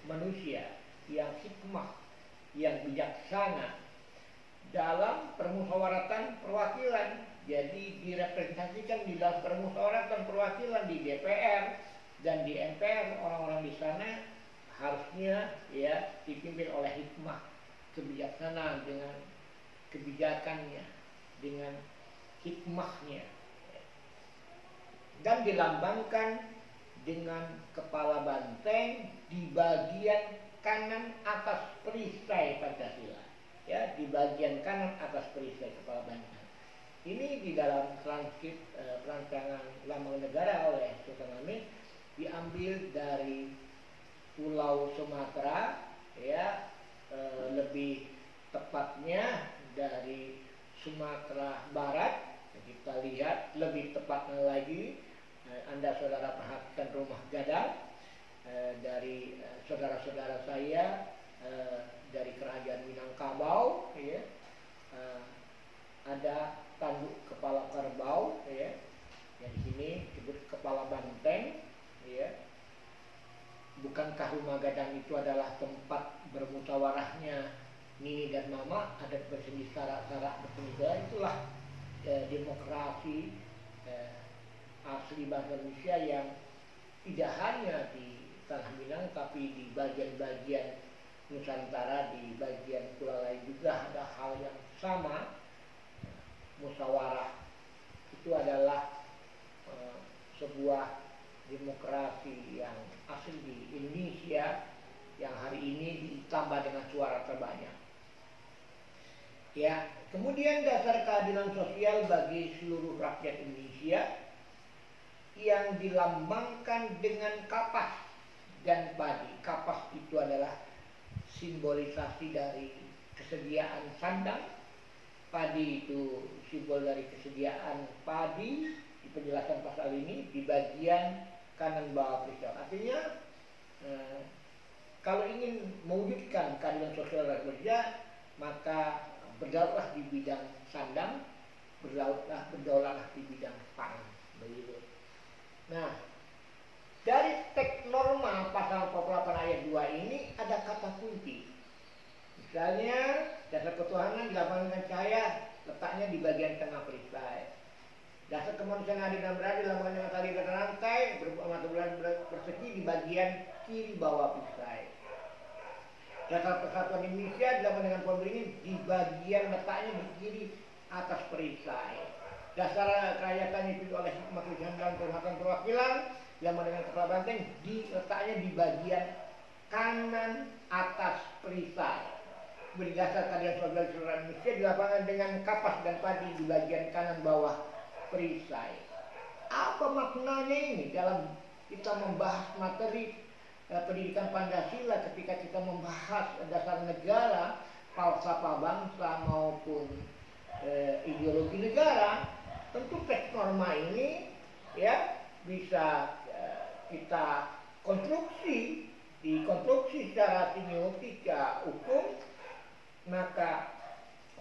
manusia yang hikmah, yang bijaksana dalam permusyawaratan perwakilan. Jadi direpresentasikan di dalam permusyawaratan perwakilan di DPR dan di MPR. Orang-orang di sana harusnya ya dipimpin oleh hikmah kebijaksanaan dengan kebijakannya, dengan hikmahnya, dan dilambangkan dengan kepala banteng di bagian kanan atas perisai Pancasila ya, di bagian kanan atas perisai kepala banteng. Ini di dalam transkrip perancangan lambang negara oleh Sultan Hamid diambil dari Pulau Sumatera ya, lebih tepatnya dari Sumatera Barat. Kita lihat lebih tepatnya lagi, Anda saudara perhatikan rumah gadang dari saudara-saudara saya dari kerajaan Minangkabau ya. Ada tanduk kepala kerbau ya, yang di sini disebut kepala banteng ya. Bukankah rumah gadang itu adalah tempat bermusyawarahnya Nini dan Mama, adat berseni syarat-syarat berseni? Itulah demokrasi asli bangsa Indonesia yang tidak hanya di Tanah Minang tapi di bagian-bagian Nusantara, di bagian pulau lain juga ada hal yang sama. Musyawarah itu adalah sebuah demokrasi yang asli di Indonesia yang hari ini ditambah dengan suara terbanyak. Ya, kemudian dasar keadilan sosial bagi seluruh rakyat Indonesia yang dilambangkan dengan kapas dan padi. Kapas itu adalah simbolisasi dari kesediaan sandang. Padi itu simbol dari kesediaan padi. Di penjelasan pasal ini di bagian kanan bawah perisai. Artinya kalau ingin mewujudkan keadilan sosial rakyat Indonesia, maka berdaulatlah di bidang sandang, berdaulatlah di bidang pangan. Begitu. Nah, dari teks norma pasal 48 ayat 2 ini ada kata kunci. Misalnya, dasar ketuhanan dilambangkan dengan cahaya, letaknya di bagian tengah perisai. Dasar kemanusiaan adil dan beradil dilambangkan dengan tali dan rantai, mata bulan persegi di bagian kiri bawah perisai. Dasar persatuan Indonesia dilambangkan dengan pohon beringin di bagian letaknya di kiri atas perisai. Dasar kerajaan dipimpin oleh hikmah kebijakan dan kehormatan perwakilan yang dengan kepala banteng letaknya di bagian kanan atas perisai. Berdasar keadilan sosial seluruh Indonesia dilambangkan dengan kapas dan padi di bagian kanan bawah perisai. Apa maknanya ini dalam kita membahas materi pendidikan Pancasila, ketika kita membahas dasar negara, falsafah bangsa maupun ideologi negara? Tentu teks norma ini ya bisa kita dikonstruksi secara semiotika hukum. Maka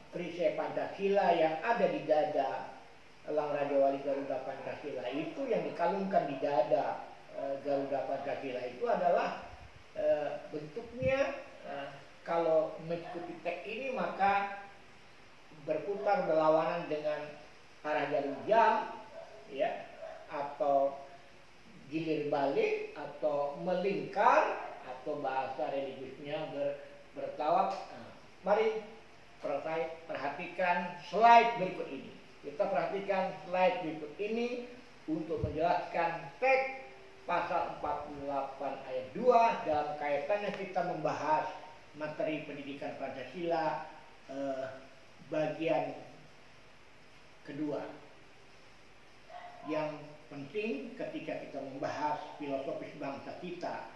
perisai Pancasila yang ada di dada Elang Raja Wali Garuda Pancasila itu, yang dikalungkan di dada Garuda Pancasila itu adalah bentuknya, kalau mengikuti teks ini maka berputar berlawanan dengan arah jarum jam, ya, atau gilir balik, atau melingkar, atau bahasa religiusnya bertawaf. Mari perhatikan slide berikut ini. Kita perhatikan slide berikut ini untuk menjelaskan teks pasal 48 ayat 2 dalam kaitannya kita membahas materi pendidikan Pancasila bagian kedua. Yang penting ketika kita membahas filosofis bangsa kita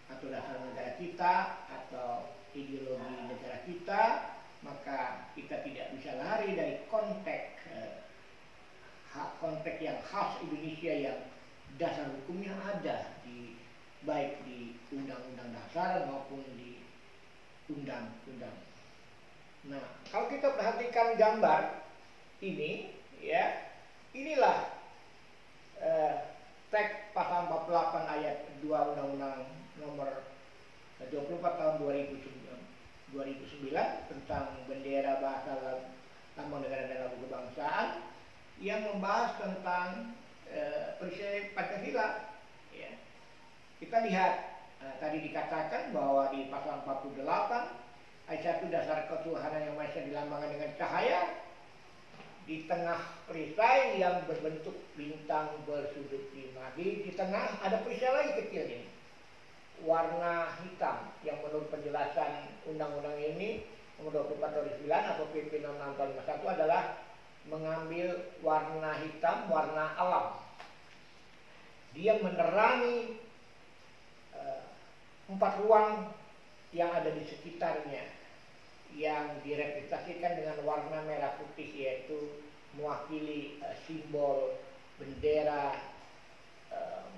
atau dasar negara kita atau ideologi negara kita, maka kita tidak bisa lari dari konteks yang khas Indonesia yang dasar hukumnya ada di baik di Undang-Undang Dasar maupun di undang-undang. Nah, kalau kita perhatikan gambar ini, ya, inilah teks pasal 48 ayat 2 Undang-Undang nomor 24 tahun 2009 tentang bendera, bahasa, lambang negara dan lagu kebangsaan, yang membahas tentang perisai Pancasila. Ya. Kita lihat tadi dikatakan bahwa di pasal 48 ayat 1 dasar ketuhanan yang maha esa dilambangkan dengan cahaya di tengah perisai yang berbentuk bintang bersudut 5. Di tengah ada perisai lagi kecil ini, warna hitam, yang menurut penjelasan undang-undang ini nomor 24 tahun 9 atau PP 66 tahun 51 adalah mengambil warna hitam, warna alam. Dia menerangi 4 ruang yang ada di sekitarnya, yang direpresentasikan dengan warna merah putih, yaitu mewakili simbol bendera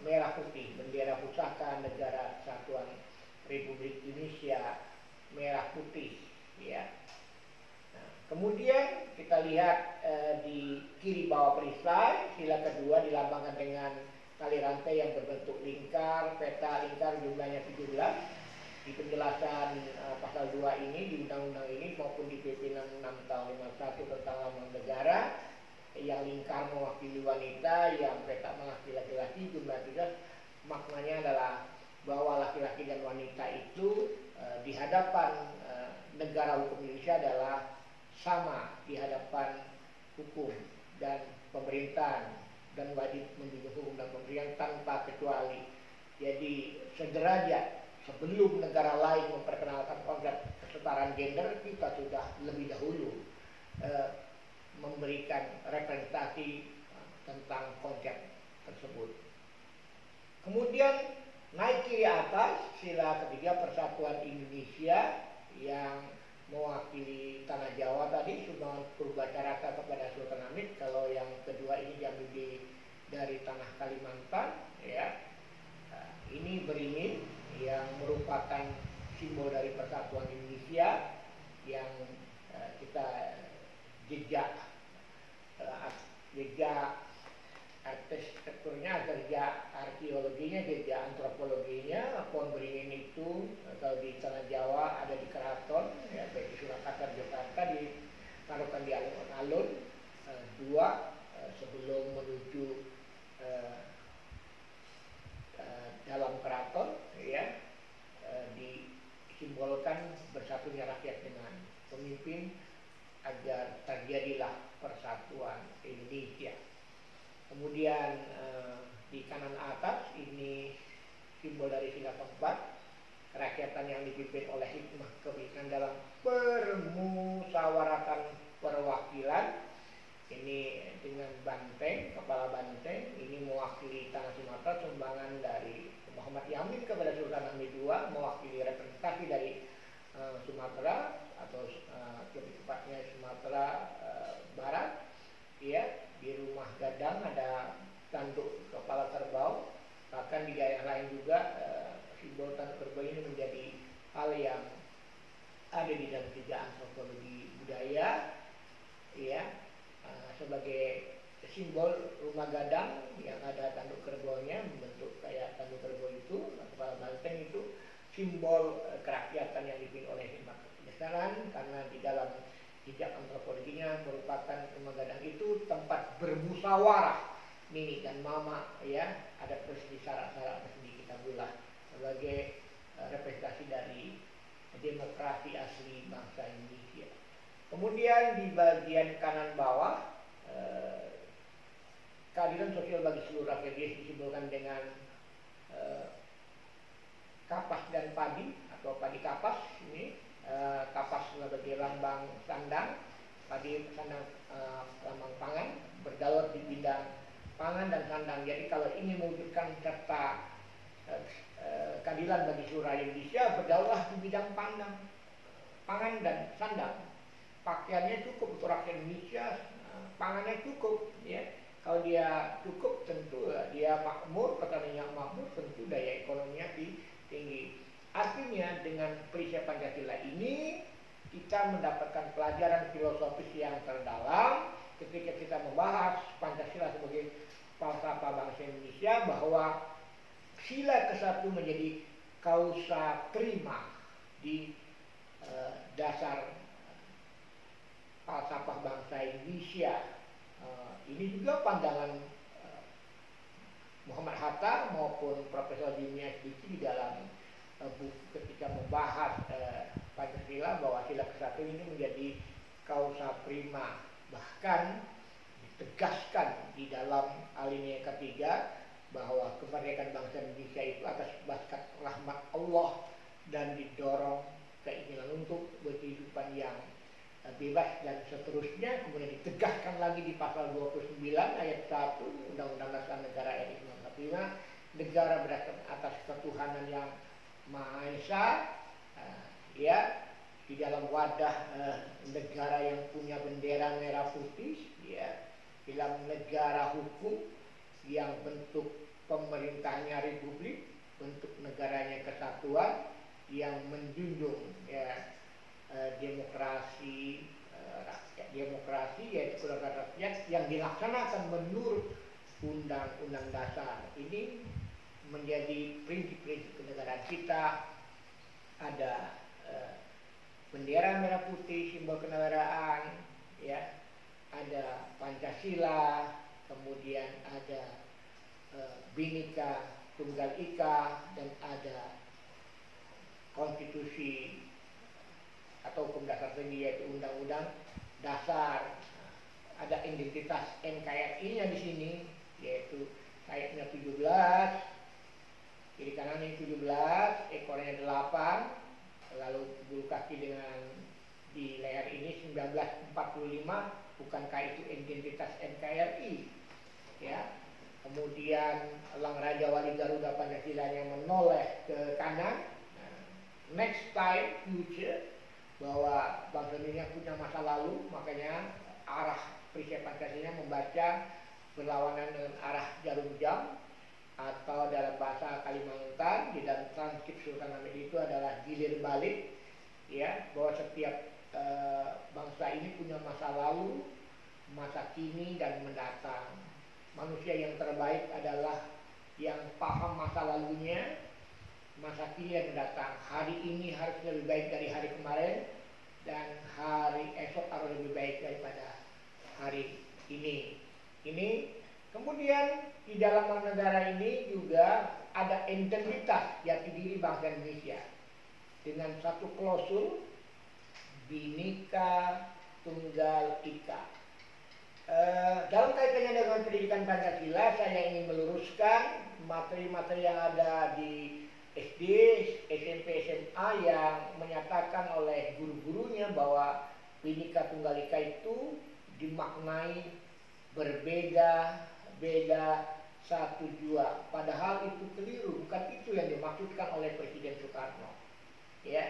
merah putih, bendera pusaka Negara Kesatuan Republik Indonesia merah putih, ya. Nah, kemudian kita lihat di kiri bawah perisai, sila kedua dilambangkan dengan tali rantai yang berbentuk lingkar, peta lingkar jumlahnya 17. Di penjelasan pasal 2 ini, di undang-undang ini maupun di PP 66 tahun 51 tentang lambang negara, yang lingkar mewakili wanita, yang peta mewakili laki-laki, jumlah 3, maknanya adalah bahwa laki-laki dan wanita itu di hadapan negara hukum Indonesia adalah sama di hadapan hukum dan pemerintahan, dan wajib menjunjung hukum dan pemberian tanpa kecuali. Jadi sederajat. Sebelum negara lain memperkenalkan konsep kesetaraan gender, kita sudah lebih dahulu memberikan representasi tentang konsep tersebut. Kemudian naik kiri atas, sila ketiga Persatuan Indonesia yang mewakili tanah Jawa tadi, Sumbangan Purwacaraka kepada Sultan Hamid. Kalau yang kedua ini diambil dari tanah Kalimantan, ya. Ini beringin yang merupakan simbol dari Persatuan Indonesia, yang kita jejak arsitekturnya, jejak pohon beringin itu kalau di tanah Jawa ada di keraton, ya, baik di Surakarta, Jakarta, ditaruhkan di alun-alun dua sebelum menuju dalam keraton, ya, disimbolkan bersatunya rakyat dengan pemimpin agar terjadilah persatuan Indonesia. Kemudian di kanan atas ini simbol dari sila keempat, kerakyatan yang dipimpin oleh hikmah kebijakan dalam permusyawaratan perwakilan. Ini dengan banteng, kepala banteng, ini mewakili tanah Sumatera, sumbangan dari Muhammad Yamin kepada Sultan Hamid II, mewakili representasi dari Sumatera atau lebih tepatnya Sumatera Barat. Ya, di rumah gadang ada tanduk kepala kerbau. Bahkan di daerah lain juga simbol tanduk kerbau ini menjadi hal yang ada di dalam kejaan antropologi budaya, ya, sebagai simbol rumah gadang yang ada tanduk kerbaunya membentuk kayak tanduk kerbau itu, kepala banteng itu simbol kerakyatan yang dipimpin oleh hikmah kebijaksanaan, karena di dalam jejak antropologinya merupakan rumah gadang itu tempat bermusyawarah Nini dan Mama, ya, ada persegi syarat-syarat persegi kita belah sebagai representasi dari demokrasi asli bangsa Indonesia. Kemudian di bagian kanan bawah keadilan sosial bagi seluruh rakyat disimbolkan dengan kapas dan padi atau padi kapas. Ini kapas sebagai lambang sandang, padi sandang lambang pangan, berdaulat di bidang pangan dan sandang. Jadi kalau ingin mewujudkan serta keadilan bagi seluruh rakyat Indonesia, berdaulat di bidang pangan dan sandang. Pakaiannya cukup untuk rakyat Indonesia, pangannya cukup, ya. Kalau dia cukup tentu dia makmur, petaninya makmur, tentu daya ekonominya tinggi. Artinya dengan prinsip Pancasila ini kita mendapatkan pelajaran filosofis yang terdalam ketika kita membahas Pancasila sebagai falsafah bangsa Indonesia, bahwa sila ke-1 menjadi kausa prima di dasar falsafah bangsa Indonesia. Ini juga pandangan Muhammad Hatta maupun Profesor Jimmy SDC di dalam buku ketika membahas Pancasila, bahwa sila ke-1 ini menjadi kausa prima. Bahkan ditegaskan di dalam alinea ketiga bahwa kemerdekaan bangsa Indonesia itu atas berkat rahmat Allah dan didorong keinginan untuk berkehidupan yang bebas dan seterusnya. Kemudian ditegaskan lagi di pasal 29 ayat 1 Undang-Undang Dasar Negara RI 1945, negara berdasarkan atas ketuhanan yang Maha Esa, ya, di dalam wadah negara yang punya bendera merah putih, ya, dalam negara hukum yang bentuk pemerintahnya republik, bentuk negaranya kesatuan yang menjunjung, ya, demokrasi, demokrasi yaitu kedaulatan rakyat yang dilaksanakan menurut Undang-Undang Dasar. Ini menjadi prinsip-prinsip kenegaraan kita. Ada bendera merah putih, simbol kenegaraan, ya, ada Pancasila, kemudian ada Bhinneka Tunggal Ika, dan ada konstitusi atau hukum dasar sendiri yaitu Undang-Undang Dasar. Ada identitas NKRI-nya di sini, yaitu sayapnya 17, kiri kanannya 17, ekornya 8, lalu bulu kaki dengan di leher ini 1945. Bukankah itu identitas NKRI? Ya. Kemudian elang Raja Wali Garuda Pancasila yang menoleh ke kanan. Next time future, bahwa bangsa Indonesia punya masa lalu, makanya arah prinsip Pancasila membaca berlawanan dengan arah jarum jam, atau dalam bahasa Kalimantan di dalam transkrip Sultan Hamid itu adalah gilir balik, ya, bahwa setiap bangsa ini punya masa lalu, masa kini, dan mendatang. Manusia yang terbaik adalah yang paham masa lalunya, masa kini yang mendatang. Hari ini harus lebih baik dari hari kemarin, dan hari esok harus lebih baik daripada hari ini. Kemudian di dalam negara ini juga ada integritas jati diri bangsa Indonesia dengan satu klausul Bhinneka Tunggal Ika. Dalam kaitannya dengan pendidikan Pancasila, saya ingin meluruskan materi-materi yang ada di SD, SMP, SMA yang menyatakan oleh guru-gurunya bahwa Bhinneka Tunggal Ika itu dimaknai berbeda-beda satu jua. Padahal itu keliru, bukan itu yang dimaksudkan oleh Presiden Soekarno. Ya,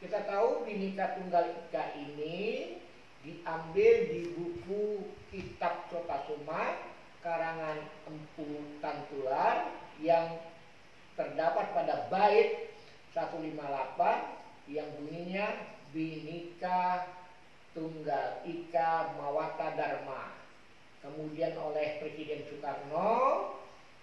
kita tahu Bhinneka Tunggal Ika ini diambil di buku Kitab Sotasoma karangan Empu Tantular yang terdapat pada bait 158 yang bunyinya Bhinneka Tunggal Ika Mawata Dharma. Kemudian oleh Presiden Soekarno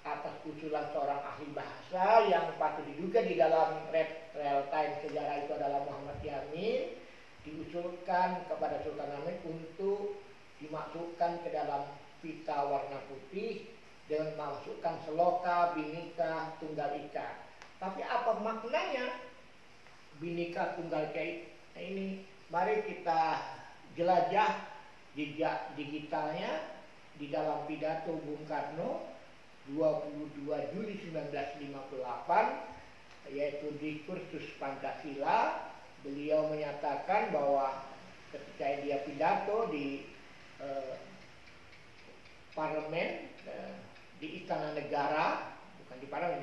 atas usulan seorang ahli bahasa yang patut diduga di dalam real time sejarah itu adalah Muhammad Yamin, diusulkan kepada Sultan Hamid untuk dimasukkan ke dalam pita warna putih dengan memasukkan seloka Bhinneka Tunggal Ika. Tapi apa maknanya Bhinneka Tunggal Ika ini? Mari kita jelajah jejak digitalnya di dalam pidato Bung Karno 22 Juli 1958, yaitu di kursus Pancasila. Beliau menyatakan bahwa ketika dia pidato di parlemen, di Istana Negara, bukan di parlemen,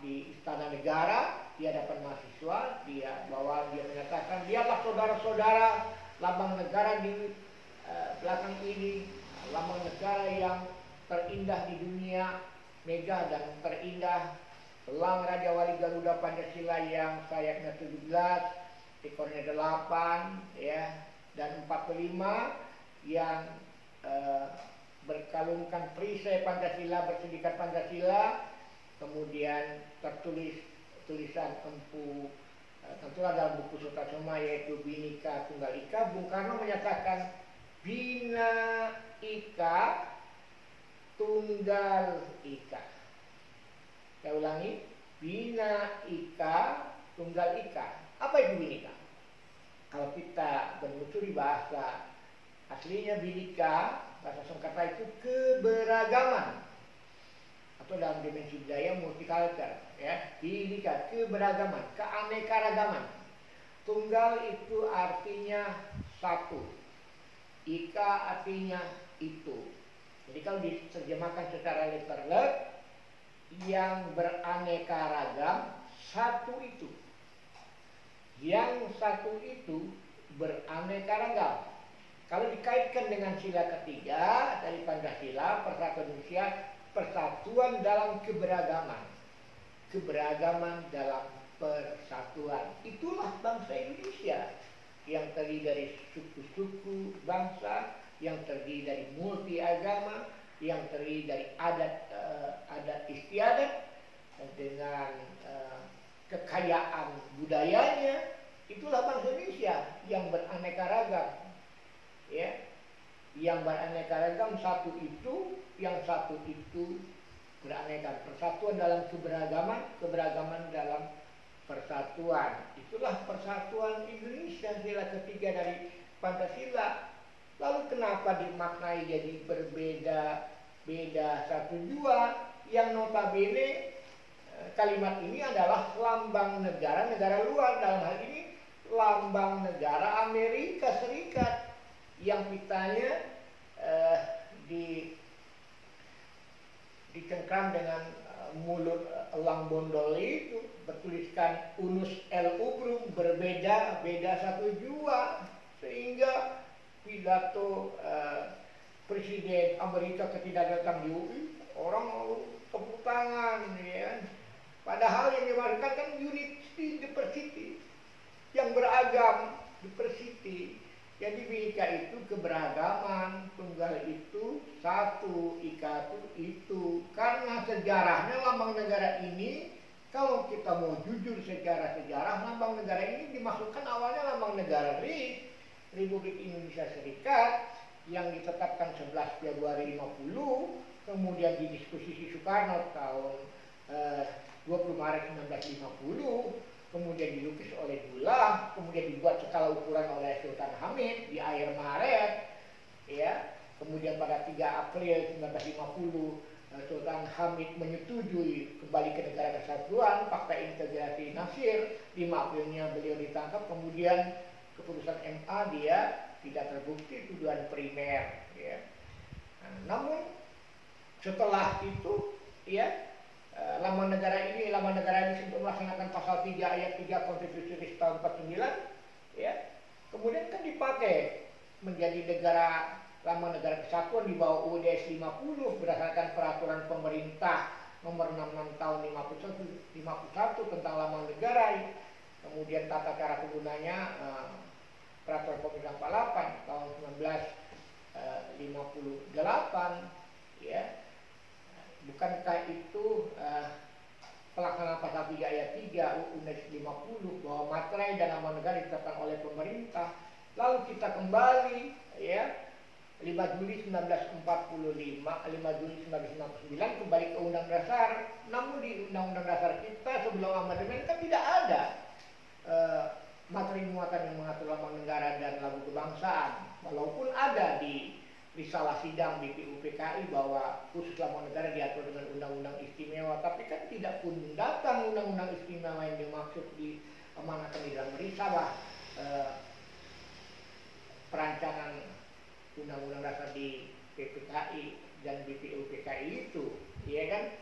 di Istana Negara, di hadapan mahasiswa, dia menyatakan, lihatlah saudara-saudara, lambang negara di belakang ini, lambang negara yang terindah di dunia, megah dan terindah, elang Raja Wali Garuda Pancasila yang sayapnya 17, ekornya 8, ya, dan 45 yang berkalungkan perisai Pancasila, bersindikat Pancasila. Kemudian tertulis tulisan Empu Tantular dalam buku Sotasoma, yaitu Bhinneka Tunggal Ika. Bung Karno menyatakan Bhinneka Tunggal Ika. Saya ulangi, Bhinneka Tunggal Ika. Apa itu Bhinneka? Kalau kita menelusuri bahasa aslinya Bhinneka, bahasa Sengketa itu keberagaman, atau dalam dimensi budaya multicultural, ya. Bhinneka keberagaman, keanekaragaman. Tunggal itu artinya satu, Ika artinya itu. Jadi kalau diterjemahkan secara literal, yang beraneka ragam satu itu. Yang satu itu beraneka ragam. Kalau dikaitkan dengan sila ketiga dari Pancasila, Persatuan Indonesia, persatuan dalam keberagaman. Keberagaman dalam persatuan. Itulah bangsa Indonesia yang terdiri dari suku-suku bangsa, yang terdiri dari multi agama, yang terdiri dari adat istiadat dengan kekayaan budayanya. Itulah bangsa Indonesia yang beraneka ragam, ya, yang beraneka ragam satu itu, yang satu itu beraneka. Persatuan dalam keberagaman, keberagaman dalam persatuan. Itulah persatuan Indonesia, sila ketiga dari Pancasila. Lalu kenapa dimaknai jadi berbeda-beda satu jua, yang notabene kalimat ini adalah lambang negara luar, dalam hal ini lambang negara Amerika Serikat, yang pitanya dicengkram dengan mulut elang bondol itu, bertuliskan unus el ubrum, berbeda-beda satu jua, sehingga pidato Presiden Amerika ketika datang di UI, orang mau tepuk tangan, ya. Padahal yang dimaksudkan kan unity diversity, yang beragam diversity. Jadi Bhinneka itu keberagaman, tunggal itu satu, Ika itu. Karena sejarahnya lambang negara ini Kalau kita mau jujur secara sejarah, lambang negara ini dimasukkan awalnya lambang negara Republik Indonesia Serikat yang ditetapkan 11 Februari 50, kemudian didiskusisi Soekarno tahun 20 Maret 1950, kemudian dilukis oleh Dullah, kemudian dibuat skala ukuran oleh Sultan Hamid di akhir Maret, ya. Kemudian pada 3 April 1950 Sultan Hamid menyetujui kembali ke negara kesatuan, fakta integrasi Nasir. 5 Aprilnya beliau ditangkap, kemudian keputusan MA dia tidak terbukti tuduhan primer, ya. Namun setelah itu, ya, lambang negara ini untuk melaksanakan pasal 3 ayat 3 Konstitusi RIS tahun 49, ya, kemudian kan dipakai menjadi lambang negara kesatuan di bawah UUD 50 berdasarkan peraturan pemerintah nomor 66 tahun 51 tentang lambang negara. Kemudian tata cara penggunanya peraturan pemerintah 48 tahun 1958, ya. Bukankah itu pelaksanaan pasal 3 ayat 3 UUD 50 bahwa materai dan lambang negara ditetapkan oleh pemerintah. Lalu kita kembali, ya, 5 Juli 1945, 5 Juli 1969 kembali ke Undang Dasar. Namun di Undang-Undang Dasar kita sebelum amandemen kan tidak ada materi muatan yang mengatur lambang negara dan lagu kebangsaan. Walaupun ada di risalah sidang BPU PKI bahwa khusus lambang negara diatur dengan undang-undang istimewa, tapi kan tidak pun datang undang-undang istimewa yang dimaksud diamanatkan di dalam risalah perancangan undang-undang dasar di PPKI dan BPU PKI itu, ya kan?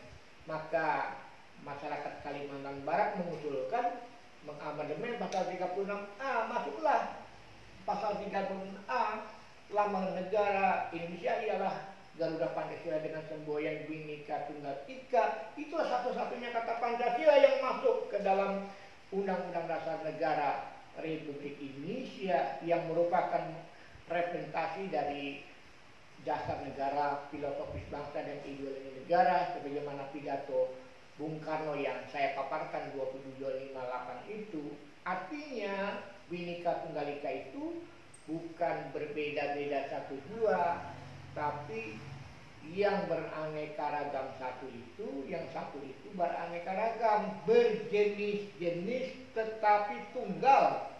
Maka masyarakat Kalimantan Barat mengusulkan mengamandemen pasal 36A, masuklah pasal 36A, lambang negara Indonesia ialah Garuda Pancasila dengan semboyan Bhinneka Tunggal Ika. Itulah satu-satunya kata Pancasila yang masuk ke dalam Undang-Undang Dasar Negara Republik Indonesia, yang merupakan representasi dari dasar negara, filosofis bangsa dan ideologi negara, sebagaimana pidato Bung Karno yang saya paparkan 27 Juli 58 itu. Artinya Bhinneka Tunggal Ika itu bukan berbeda-beda satu dua, tapi yang beraneka ragam satu itu, yang satu itu beraneka ragam, berjenis-jenis tetapi tunggal.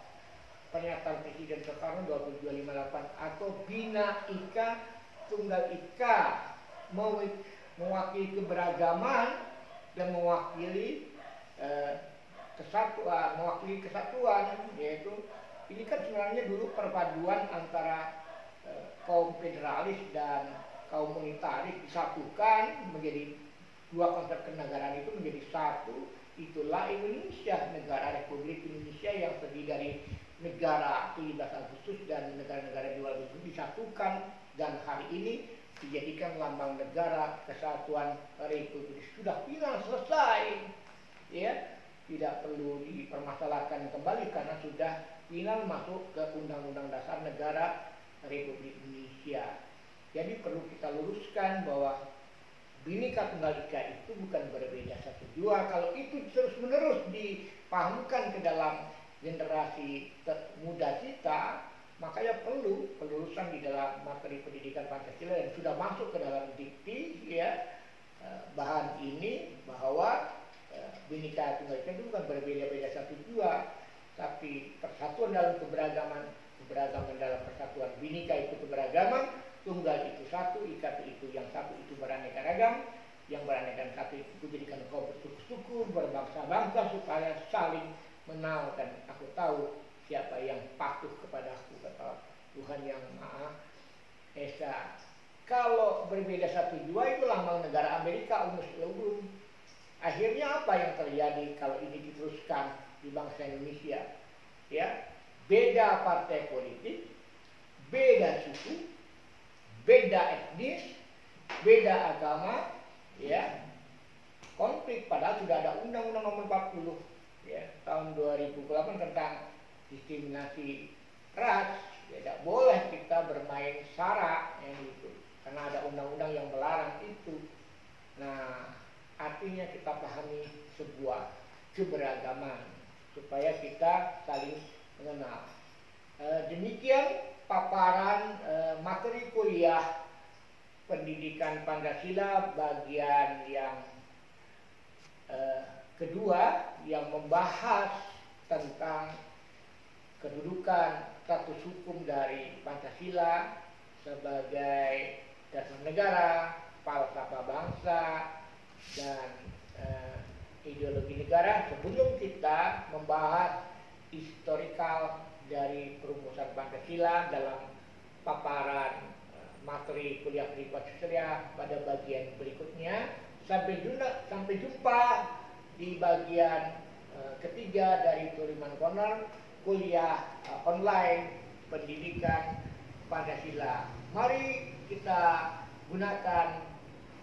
Pernyataan Presiden Soekarno 2758 atau Bhinneka Tunggal Ika, mewakili keberagaman dan mewakili kesatuan, yaitu ini kan sebenarnya dulu perpaduan antara kaum federalis dan kaum unitaris disatukan menjadi dua konsep kenegaraan itu menjadi satu. Itulah Indonesia, negara Republik Indonesia yang terdiri dari negara 17 Agustus dan negara-negara di luar itu disatukan, dan hari ini dijadikan lambang negara kesatuan Republik. Sudah final, selesai, ya, tidak perlu dipermasalahkan kembali karena sudah final masuk ke Undang-Undang Dasar Negara Republik Indonesia. Jadi perlu kita luruskan bahwa Bhinneka Tunggal Ika itu bukan berbeda satu dua. Kalau itu terus-menerus dipahamkan ke dalam generasi muda kita, maka ya perlu pelurusan di dalam materi pendidikan Pancasila yang sudah masuk ke dalam dikti, ya, bahan ini bahwa Bhinneka Tunggal Ika itu bukan berbeda-beda satu dua, tapi persatuan dalam keberagaman dalam persatuan. Bhinneka itu keberagaman, tunggal itu satu, ika itu yang satu itu beraneka ragam, yang beraneka satu itu jadikan kaum bersuku-suku, berbangsa-bangsa supaya saling mengenal dan aku tahu siapa yang patuh kepadaku, kata Tuhan yang Maha Esa. Kalau berbeda satu dua itu lambang negara Amerika, umus ulum. Akhirnya apa yang terjadi kalau ini diteruskan di bangsa Indonesia? Ya, beda partai politik, beda suku, beda etnis, beda agama, ya, konflik. Padahal sudah ada Undang-Undang Nomor 40, ya, tahun 2008 tentang diskriminasi ras. Tidak boleh kita bermain sara, ya, gitu, karena ada undang-undang yang melarang itu. Nah, artinya kita pahami sebuah keberagaman supaya kita saling mengenal. Demikian paparan materi kuliah pendidikan Pancasila bagian yang kedua yang membahas tentang kedudukan status hukum dari Pancasila sebagai dasar negara, falsafah bangsa, dan ideologi negara. Sebelum kita membahas historikal dari perumusan Pancasila dalam paparan materi kuliah pendidikan Pancasila pada bagian berikutnya, sampai jumpa di bagian ketiga dari Turiman Corner, kuliah online pendidikan Pancasila. Mari kita gunakan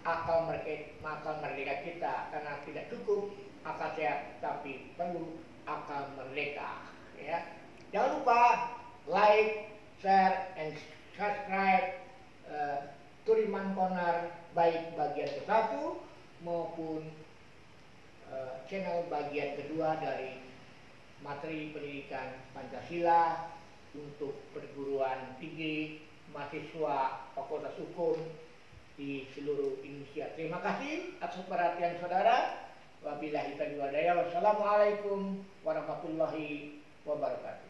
akal merdeka kita, karena tidak cukup akal sehat, tapi perlu akal merdeka. Ya. Jangan lupa like, share, and subscribe Turiman Corner, baik bagian ke-1 maupun channel bagian kedua dari materi pendidikan Pancasila untuk perguruan tinggi mahasiswa Fakultas Hukum di seluruh Indonesia. Terima kasih atas perhatian saudara. Wabillahi taufiq wal hidayah. Wassalamualaikum warahmatullahi wabarakatuh.